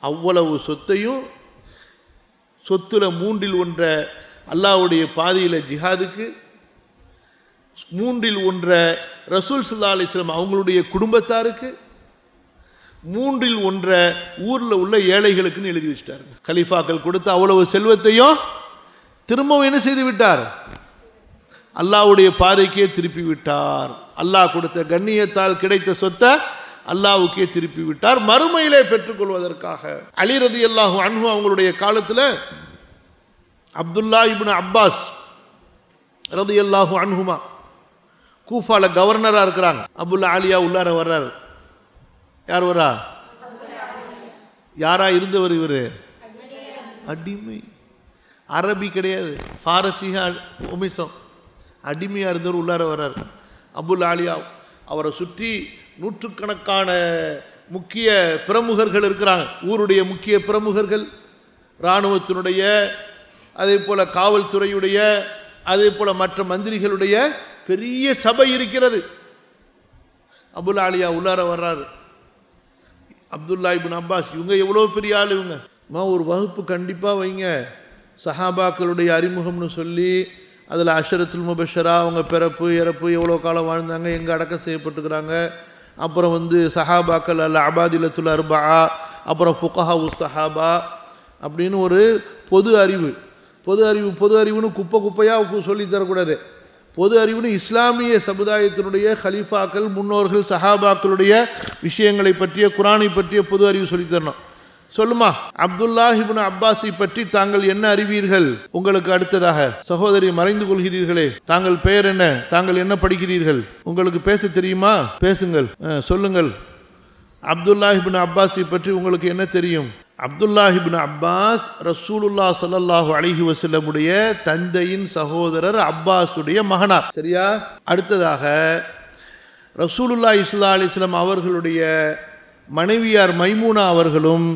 அவ்வளவு சொத்தையும், சொத்துல 1/3 அல்லாஹ்வுடைய பாதையில் ஜிஹாதுக்கு, 1/3 ரசூல் ஸல்லல்லாஹு அலைஹி வஸல்லம் அவங்களுடைய குடும்பத்தாருக்கு, 1/3 ஊரில் உள்ள ஏழைகளுக்குன்னு எழுதி வச்சிட்டாருங்க. கலீஃபாக்கள் கொடுத்த அவ்வளவு செல்வத்தையும் திரும்பவும் என்ன செய்து விட்டார், அல்லாஹ்வுடைய பாதைக்கே திருப்பி விட்டார். அல்லாஹ் கொடுத்த கண்ணியத்தால் கிடைத்த சொத்தை அல்லாஹ்வுக்கே திருப்பி விட்டார், மறுமையிலே பெற்றுக்கொள்வதற்காக. அலி ரலியல்லாஹு அன்ஹு அவங்களுடைய காலத்தில் அப்துல்லா இப்னு அப்பாஸ் ரலியல்லாஹு அன்ஹுமா கூஃபால கவர்னரா இருக்கிறாங்க. அபுல் ஆலியா உள்ளார வர்றார். யார் வரா, யாரா இருந்தவர் இவர், அடிமை, அரபி கிடையாது, பாரசீக வம்சம், அடிமையா இருந்தவர் உள்ளார வர்றார். அபுல் ஆலியா அவரை சுற்றி நூற்றுக்கணக்கான முக்கிய பிரமுகர்கள் இருக்கிறாங்க. ஊருடைய முக்கிய பிரமுகர்கள், இராணுவத்தினுடைய, அதே போல காவல்துறையுடைய, அதே போல மற்ற மந்திரிகளுடைய பெரிய சபை இருக்கிறது. அபுல் ஆலியா உள்ளார வர்றாரு. அப்துல்லா இப்னு அப்பாஸ், இவங்க எவ்வளோ பெரிய ஆள், இவங்க ஒரு வகுப்பு கண்டிப்பாக வைங்க, சஹாபாக்களுடைய அறிமுகம்னு சொல்லி அதில் அஷரத்துல் முபஷரா, அவங்க பிறப்பு இறப்பு, எவ்வளோ காலம் வாழ்ந்தாங்க, எங்கே அடக்கம் செய்யப்பட்டுக்கிறாங்க, அப்புறம் சஹாபாக்கள் அல்ல அபாதிலத்துல் அர்பா, அப்புறம் ஃபுகஹா உஸ் சஹாபா அப்படின்னு ஒரு பொது அறிவுன்னு குப்பையாக சொல்லி தரக்கூடாது. பொது அறிவுன்னு இஸ்லாமிய சமுதாயத்தினுடைய கலீஃபாக்கள், முன்னோர்கள், சஹாபாக்களுடைய விஷயங்களை பற்றிய, குரானை பற்றிய பொது அறிவு சொல்லித்தரணும். சொல்லுமா, அப்துல்லா இப்னு அப்பாஸை பற்றி தாங்கள் என்ன அறிவீர்கள்? உங்களுக்கு அடுத்ததாக சகோதரி மறைந்து கொள்கிறீர்களே, தாங்கள் பெயர் என்ன, தாங்கள் என்ன படிக்கிறீர்கள், உங்களுக்கு பேச தெரியுமா, பேசுங்கள், சொல்லுங்கள். அப்துல்லா இப்னு அப்பாஸை பற்றி உங்களுக்கு என்ன தெரியும்? அப்துல்லா இப்னு அப்பாஸ் ரசூலுல்லாஹ் ஸல்லல்லாஹு அலைஹி வஸல்லமுடைய தந்தையின் சகோதரர் அப்பாஸுடைய மகனார். சரியா? அடுத்ததாக ரசூலுல்லாஹி ஸல்லல்லாஹு அலைஹி வஸல்லம் அவர்களுடைய மனைவியார் மைமூனா அவர்களும்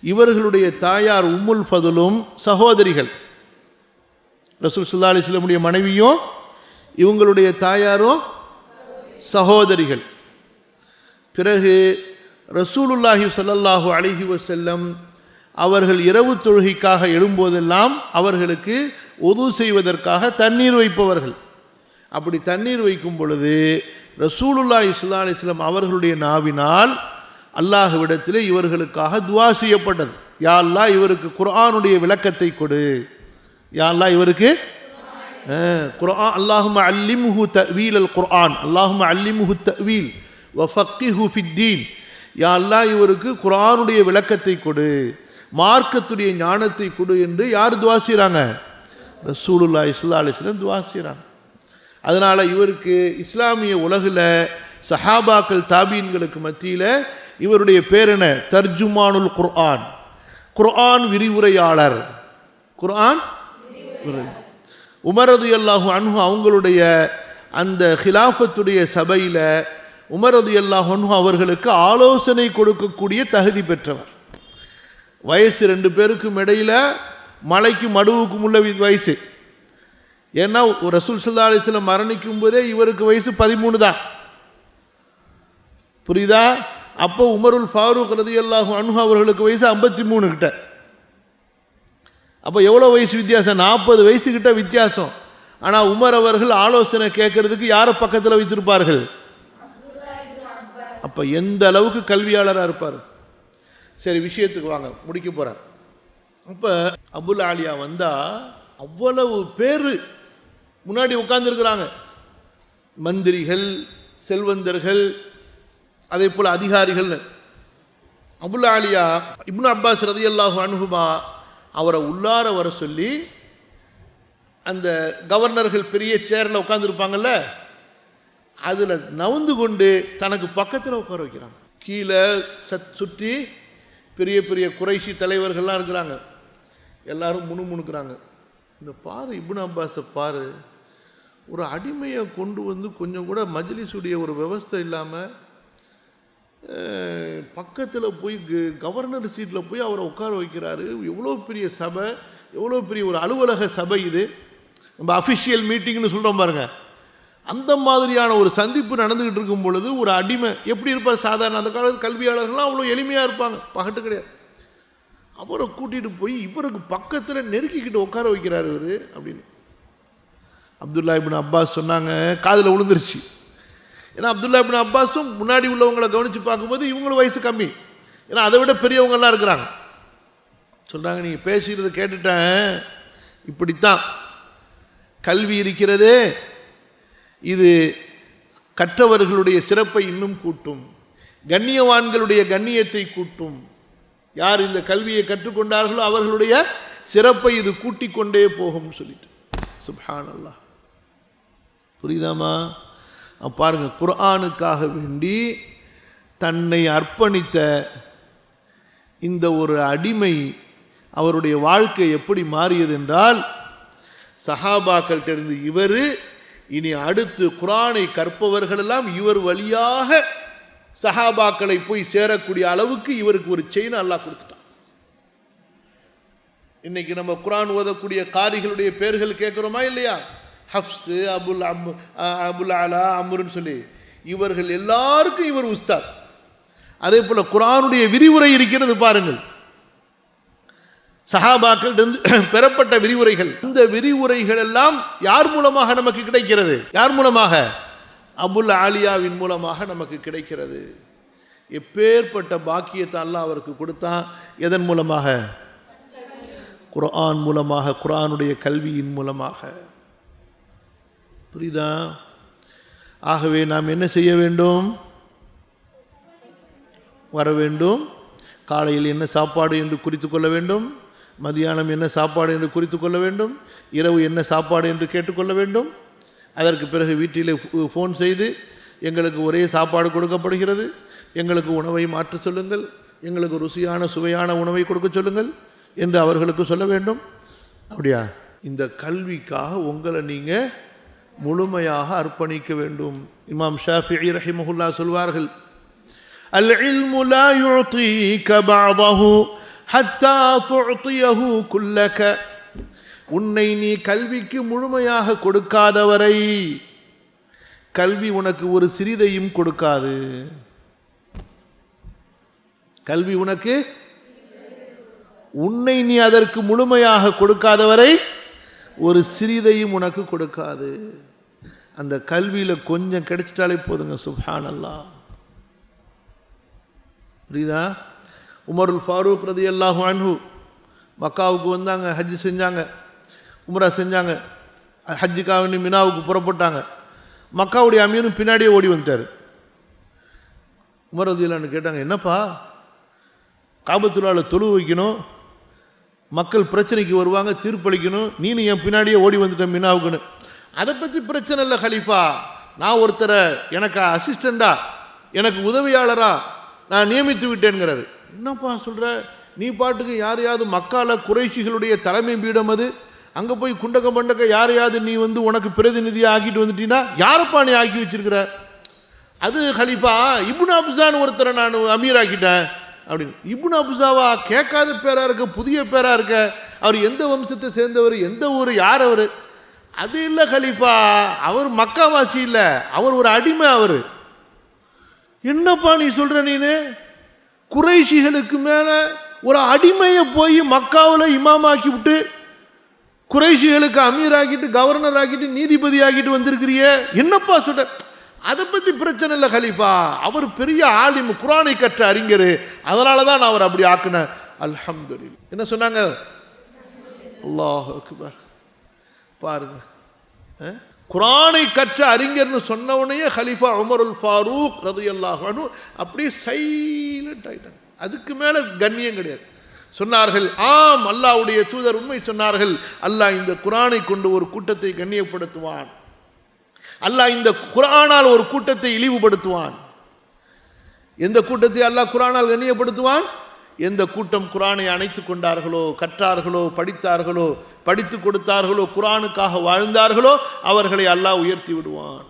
இவர்களுடைய தாயார் உம்முல் ஃபதுலும் சகோதரிகள். ரசூல் ஸல்லல்லாஹு அலைஹி வஸல்லமுடைய மனைவியும் இவங்களுடைய தாயாரும் சகோதரிகள். பிறகு ரசூலுல்லாஹி ஸல்லல்லாஹு அலைஹி வஸல்லம் அவர்கள் இரவு தொழுகைக்காக எழும்போதெல்லாம் அவர்களுக்கு உது செய்வதற்காக தண்ணீர் வைப்பவர்கள். அப்படி தண்ணீர் வைக்கும் பொழுது ரசூலுல்லாஹி ஸல்லல்லாஹு அலைஹி வஸல்லம் அவர்களுடைய நாவினால் அல்லாஹ்விடத்திலே இவர்களுக்காக துஆ செய்யப்பட்டது. யா அல்லாஹ் இவருக்கு குர்ஆனுடைய விளக்கத்தை கொடு, யா அல்லாஹ் இவருக்கு குர்ஆன், அல்லாஹும்ம அல்லிம்ஹு தஅவீல் அல் குர்ஆன், அல்லாஹும்ம அல்லிம்ஹு தஅவீல் வ ஃபக்கிஹு ஃபித்தீன், யா அல்லாஹ் இவருக்கு குர்ஆனுடைய விளக்கத்தை கொடு, மார்க்கத்துடைய ஞானத்தை கொடு என்று யார் துஆ செய்றாங்க? ரசூலுல்லாஹி ஸல்லல்லாஹு அலைஹி வஸல்லம் துஆ செய்றாங்க. அதனால இவருக்கு இஸ்லாமிய உலகில் சஹாபாக்கள் தாபீன்களுக்கு மத்தியில் இவருடைய பேர் என்ன? தர்ஜுமானுல் குர்ஆன், குர்ஆன் விரிவுரையாளர். குர்ஆன் உமர் ரலியல்லாஹு அன்ஹு அவங்களுடைய அந்த ஹிலாஃபத்துடைய சபையில் உமர் ரலியல்லாஹு அன்ஹு அவர்களுக்கு ஆலோசனை கொடுக்கக்கூடிய தகுதி பெற்றவர். வயசு 2 பேருக்கும் இடையில் மலைக்கும் மடுவுக்கும் உள்ள வயசு. ஏன்னா ரசூல் ஸல்லல்லாஹு அலைஹி வஸல்லம் மரணிக்கும் போதே இவருக்கு வயசு 13 தான். புரியுதா? அப்போ உமருல் ஃபாரூக் ரலியல்லாஹு அன்ஹு அவர்களுக்கு வயசு 53 கிட்ட. அப்போ எவ்வளோ வயசு வித்தியாசம்? 40 வயசு கிட்ட வித்தியாசம். ஆனால் உமர் அவர்கள் ஆலோசனை கேட்கறதுக்கு யாரை பக்கத்தில் வைத்திருப்பார்கள்? அப்போ எந்த அளவுக்கு கல்வியாளராக இருப்பார். சரி, விஷயத்துக்கு வாங்க, முடிக்க போகிறார். இப்போ அபுல் ஆலியா வந்தால் அவ்வளவு பேர் முன்னாடி உட்கார்ந்துருக்கிறாங்க. மந்திரிகள், செல்வந்தர்கள், அதே போல் அதிகாரிகள். அபுல் ஆலியா இப்னு அப்பாஸ் ரலியல்லாஹு அன்ஹுமா அவரை உள்ளார வர சொல்லி அந்த கவர்னர்கள் பெரிய சேரில் உட்காந்துருப்பாங்கல்ல, அதில் நவுந்து கொண்டு தனக்கு பக்கத்தில் உட்கார வைக்கிறாங்க. கீழே சுற்றி பெரிய பெரிய குறைஷி தலைவர்கள்லாம் இருக்கிறாங்க. எல்லாரும் முணுமுணுக்கிறாங்க. இந்த பாரு, இப்னு அப்பாஸை பாரு, ஒரு அடிமையை கொண்டு வந்து கொஞ்சம் கூட மஜ்லிஸுடைய ஒரு விவஸ்தை இல்லாமல் பக்கத்தில் போய் கவர்னர் சீட்டில் போய் அவரை உட்கார வைக்கிறாரு. எவ்வளோ பெரிய சபை, எவ்வளோ பெரிய ஒரு அலுவலக சபை இது. நம்ம அஃபிஷியல் மீட்டிங்னு சொல்கிறோம் பாருங்க, அந்த மாதிரியான ஒரு சந்திப்பு நடந்துக்கிட்டு இருக்கும் பொழுது ஒரு அடிமை எப்படி இருப்பார்? சாதாரண அந்த காலத்து கல்வியாளர்கள்லாம் அவ்வளோ எளிமையாக இருப்பாங்க, பகட்டு கிடையாது. அவரை கூட்டிகிட்டு போய் இவருக்கு பக்கத்தில் நெருக்கிக்கிட்டு உட்கார வைக்கிறார் இவர் அப்படின்னு அப்துல்லா இப்னு அப்பாஸ் சொன்னாங்க. காதில் விழுந்துருச்சு. ஏன்னா அப்துல்லா இப்னு அப்பாஸும் முன்னாடி உள்ளவங்களை கவனித்து பார்க்கும்போது இவங்களும் வயசு கம்மி, ஏன்னா அதை விட பெரியவங்கெல்லாம் இருக்கிறாங்க. சொல்கிறாங்க, நீங்கள் பேசுகிறத கேட்டுட்டேன், இப்படித்தான் கல்வி இருக்கிறதே இது கற்றவர்களுடைய சிறப்பை இன்னும் கூட்டும், கண்ணியவான்களுடைய கண்ணியத்தை கூட்டும். யார் இந்த கல்வியை கற்றுக்கொண்டார்களோ அவர்களுடைய சிறப்பை இது கூட்டிக் கொண்டே போகும் சொல்லிட்டு. சுப்ஹானல்லாஹ். புரியுதாமா? பாருங்க, குர்ஆனுக்காக வேண்டி தன்னை அர்ப்பணித்த இந்த ஒரு அடிமை அவருடைய வாழ்க்கை எப்படி மாறியது என்றால், சஹாபாக்கள் தெரிந்து இவர் இனி அடுத்து குர்ஆனை கற்பவர்களெல்லாம் இவர் வழியாக சஹாபாக்களை போய் சேரக்கூடிய அளவுக்கு இவருக்கு ஒரு செயின் அல்லாஹ் கொடுத்துட்டான். இன்னைக்கு நம்ம குர்ஆன் ஓதக்கூடிய காரிகளுடைய பெயர்கள் கேட்குறோமா இல்லையா? ஹஃப்ஸ், அபுல் அலா, அம்ருன்னு சொல்லி இவர்கள் எல்லாருக்கும் இவர் உஸ்தாத். அதே போல குர்ஆனுடைய விரிவுரை இருக்கிறது பாருங்கள், சஹாபாக்கள் பெறப்பட்ட விரிவுரைகள். இந்த விரிவுரைகள் எல்லாம் யார் மூலமாக நமக்கு கிடைக்கிறது? யார் மூலமாக? அபுல் ஆலியாவின் மூலமாக நமக்கு கிடைக்கிறது. எப்பேற்பட்ட பாக்கியத்தை அல்லாஹ் அவருக்கு கொடுத்தான். எதன் மூலமாக? குர்ஆன் மூலமாக, குர்ஆனுடைய கல்வியின் மூலமாக. புரியுதா? ஆகவே நாம் என்ன செய்ய வேண்டும்? வர வேண்டும். காலையில் என்ன சாப்பாடு என்று குறித்து கொள்ள வேண்டும், மதியானம் என்ன சாப்பாடு என்று குறித்து கொள்ள வேண்டும், இரவு என்ன சாப்பாடு என்று கேட்டுக்கொள்ள வேண்டும். அதற்கு பிறகு வீட்டிலே ஃபோன் செய்து எங்களுக்கு ஒரே சாப்பாடு கொடுக்கப்படுகிறது, எங்களுக்கு உணவை மாற்ற சொல்லுங்கள், எங்களுக்கு ருசியான சுவையான உணவை கொடுக்க சொல்லுங்கள் என்று அவர்களுக்கு சொல்ல வேண்டும். அப்படியா? இந்த கல்விக்காக உங்களை நீங்கள் முழுமையாக அர்ப்பணிக்க வேண்டும். இமாம் ஷாஃபிஈ ரஹிமஹுல்லாஹ் சொல்வார்கள், அல் இல்மு லா யுஅதீக பஅதஹு ஹத்தா துஅதியஹு குல்லக. உன்னை நீ கல்விக்கு முழுமையாக கொடுக்காதவரை கல்வி உனக்கு ஒரு சிறிதையும் கொடுக்காது. கல்வி உனக்கு உன்னை நீ அதற்கு முழுமையாக கொடுக்காதவரை ஒரு சிறிதையும் உனக்கு கொடுக்காது. அந்த கல்வியில் கொஞ்சம் கிடைச்சிட்டாலே போதுங்க. சுப்ஹானல்லாஹ். புரியுதா? உமருல் ஃபாரூக் ரலியல்லாஹு அன்ஹு மக்காவுக்கு வந்தாங்க, ஹஜ் செஞ்சாங்க, உம்ரா செஞ்சாங்க. ஹஜ்ஜுக்காக வேண்டி மினாவுக்கு புறப்பட்டாங்க. மக்காவுடைய அமீரும் பின்னாடியே ஓடி வந்துட்டார். உமர் ரலியல்லாஹு கேட்டாங்க, என்னப்பா காபத்துல்லாஹ்ல தொழு வைக்கணும், மக்கள் பிரச்சனைக்கு வருவாங்க, தீர்ப்பளிக்கணும், நீனு என் பின்னாடியே ஓடி வந்துட்டேன் மினாவுக்குன்னு. அதை பற்றி பிரச்சனை இல்லை ஹலீஃபா, நான் ஒருத்தரை எனக்கு அசிஸ்டண்டா எனக்கு உதவியாளரா நான் நியமித்து விட்டேன்கிறாரு. என்னப்பா சொல்கிற, நீ பாட்டுக்கு யாரையாவது மக்கால குறைஷிகளுடைய தலைமை பீடம் அது, அங்கே போய் குண்டக்க மண்டக்க யாரையாவது நீ உனக்கு பிரதிநிதியாக ஆக்கிட்டு வந்துட்டீங்கன்னா யாரப்பா நீ ஆக்கி வச்சிருக்கிற? அது ஹலீஃபா இப்னு அப்சான்னு ஒருத்தரை நான் அமீர் ஆக்கிட்டேன் அப்படின்னு. இப்னு அப்சாவா? கேட்காத பேரா இருக்க, புதிய பேரா இருக்க. அவர் எந்த வம்சத்தை சேர்ந்தவர், எந்த ஊர், யார் அவர்? அது இல்லை ஹலீஃபா, அவர் மக்காவாசி இல்லை, அவர் ஒரு அடிமை. அவர் என்னப்பா நீ சொல்ற? நீனு குறைஷிகளுக்கு மேல ஒரு அடிமையை போய் மக்காவில் இமாமாக்கி விட்டு குறைஷிகளுக்கு அமீர் ஆக்கிட்டு கவர்னர் ஆக்கிட்டு நீதிபதி ஆக்கிட்டு வந்திருக்கிறிய, என்னப்பா சொல்ற? அதை பற்றி பிரச்சனை இல்லை ஹலீஃபா, அவர் பெரிய ஆலிம், குர்ஆனை கற்ற அறிஞர், அதனால தான் நான் அவர் அப்படி ஆக்குனேன். அல்ஹம்துலில்லாஹ். என்ன சொன்னாங்க? அல்லாஹ் அக்பர். பாருங்க, குர்ஆனை கற்ற அறிஞர்னு சொன்னவனையே ஹலீஃபா உமருல் ஃபாரூக் ரலியல்லாஹு அன்ஹு அப்படியே சைலண்ட் ஆயிட்டாங்க. அதுக்கு மேலே கண்ணியம் கிடையாது. சொன்னார்கள், ஆம் அல்லாஹ்வுடைய தூதர் உண்மை சொன்னார்கள், அல்லாஹ் இந்த குர்ஆனை கொண்டு ஒரு கூட்டத்தை கண்ணியப்படுத்துவான், அல்லாஹ் இந்த குர்ஆனால் ஒரு கூட்டத்தை இழிவுபடுத்துவான். எந்த கூட்டத்தை அல்லாஹ் குர்ஆனால் கண்ணியப்படுத்துவான்? எந்த கூட்டம் குர்ஆனை அணைத்துக் கொண்டார்களோ, கற்றார்களோ, படித்தார்களோ, படித்து கொடுத்தார்களோ, குர்ஆனுக்காக வாழ்ந்தார்களோ அவர்களை அல்லாஹ் உயர்த்தி விடுவான்.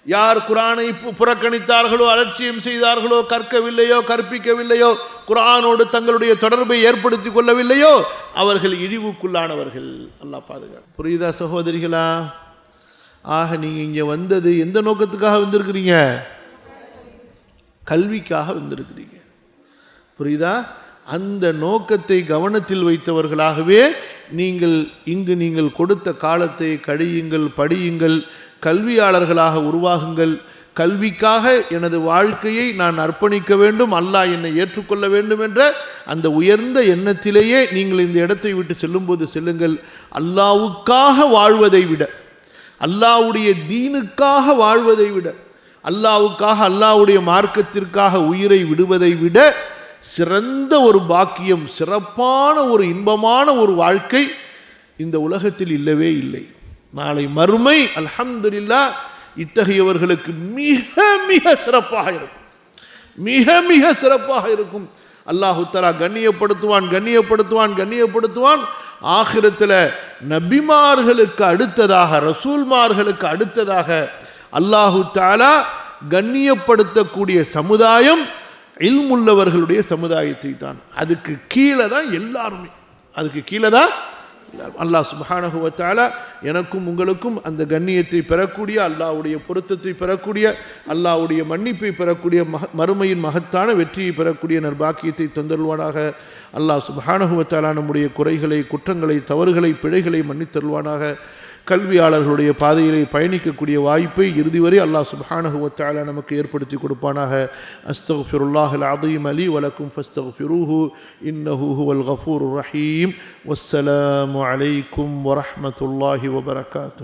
யார் குர்ஆனை புறக்கணித்தார்களோ, அலட்சியம் செய்தார்களோ, கற்கவில்லையோ, கற்பிக்கவில்லையோ, குர்ஆனோடு தங்களுடைய தொடர்பை ஏற்படுத்தி கொள்ளவில்லையோ அவர்கள் இழிவுக்குள்ளானவர்கள். அல்லாஹ் பாதுகாப்பு. புரியுதா சகோதரிகளா? ஆக நீங்க இங்க வந்தது எந்த நோக்கத்துக்காக வந்திருக்கிறீங்க? கல்விக்காக வந்திருக்கிறீங்க. புரியுதா? அந்த நோக்கத்தை கவனத்தில் வைத்தவர்களாகவே நீங்கள் கொடுத்த காலத்தை கழியுங்கள், படியுங்கள், கல்வியாளர்களாக உருவாகுங்கள். கல்விக்காக எனது வாழ்க்கையை நான் அர்ப்பணிக்க வேண்டும், அல்லாஹ் என்னை ஏற்றுக்கொள்ள வேண்டும் என்ற அந்த உயர்ந்த எண்ணத்திலேயே நீங்கள் இந்த இடத்தை விட்டு செல்லும்போது செல்லுங்கள். அல்லாஹ்வுக்காக வாழ்வதை விட, அல்லாஹ்வுடைய தீனுக்காக வாழ்வதை விட, அல்லாஹ்வுக்காக அல்லாஹ்வுடைய மார்க்கத்திற்காக உயிரை விடுவதை விட சிறந்த ஒரு பாக்கியம், சிறப்பான ஒரு இன்பமான ஒரு வாழ்க்கை இந்த உலகத்தில் இல்லவே இல்லை. நாளை மறுமை அல்ஹம்துலில்லாஹ் இத்தகையவர்களுக்கு மிக மிக சிறப்பாக இருக்கும், மிக மிக சிறப்பாக இருக்கும். அல்லாஹு தஆலா கண்ணியப்படுத்துவான், கண்ணியப்படுத்துவான், கண்ணியப்படுத்துவான். ஆகிரத்தில் நபிமார்களுக்கு அடுத்ததாக, ரசூல்மார்களுக்கு அடுத்ததாக அல்லாஹு தஆலா கண்ணியப்படுத்தக்கூடிய சமுதாயம் இல்முள்ளவர்களுடைய சமுதாயத்தை தான். அதுக்கு கீழே தான் எல்லாருமே, அதுக்கு கீழே தான் அல்லாஹ் சுப்ஹானஹு வ தஆலா எனக்கும் உங்களுக்கும் அந்த கண்ணியத்தை பெறக்கூடிய, அல்லாஹ்வுடைய பொருத்தத்தை பெறக்கூடிய, அல்லாஹ்வுடைய மன்னிப்பை பெறக்கூடிய, மறுமையின் மகத்தான வெற்றியை பெறக்கூடிய நற்பாக்கியத்தை தந்தருள்வானாக. அல்லாஹ் சுப்ஹானஹு வ தஆலா நம்முடைய குறைகளை, குற்றங்களை, தவறுகளை, பிழைகளை மன்னித்தருள்வானாக. கல்வியாளர்களுடைய பாதையிலே பயணிக்கக்கூடிய வாய்ப்பை இறுதி வரை அல்லாஹ் சுப்ஹானஹு வ தஆலா நமக்கு ஏற்படுத்தி கொடுப்பானாக. அஸ்தக்ஃபிருல்லாஹல் அஸீம் லி வ லக்கும் ஃபஸ்தக்ஃபிரூஹு இன்னஹு ஹுவல் கஃபூருர் ரஹீம். வஸ்ஸலாமு அலைக்கும் வ ரஹ்மத்துல்லாஹி வ பரகாத்துஹு.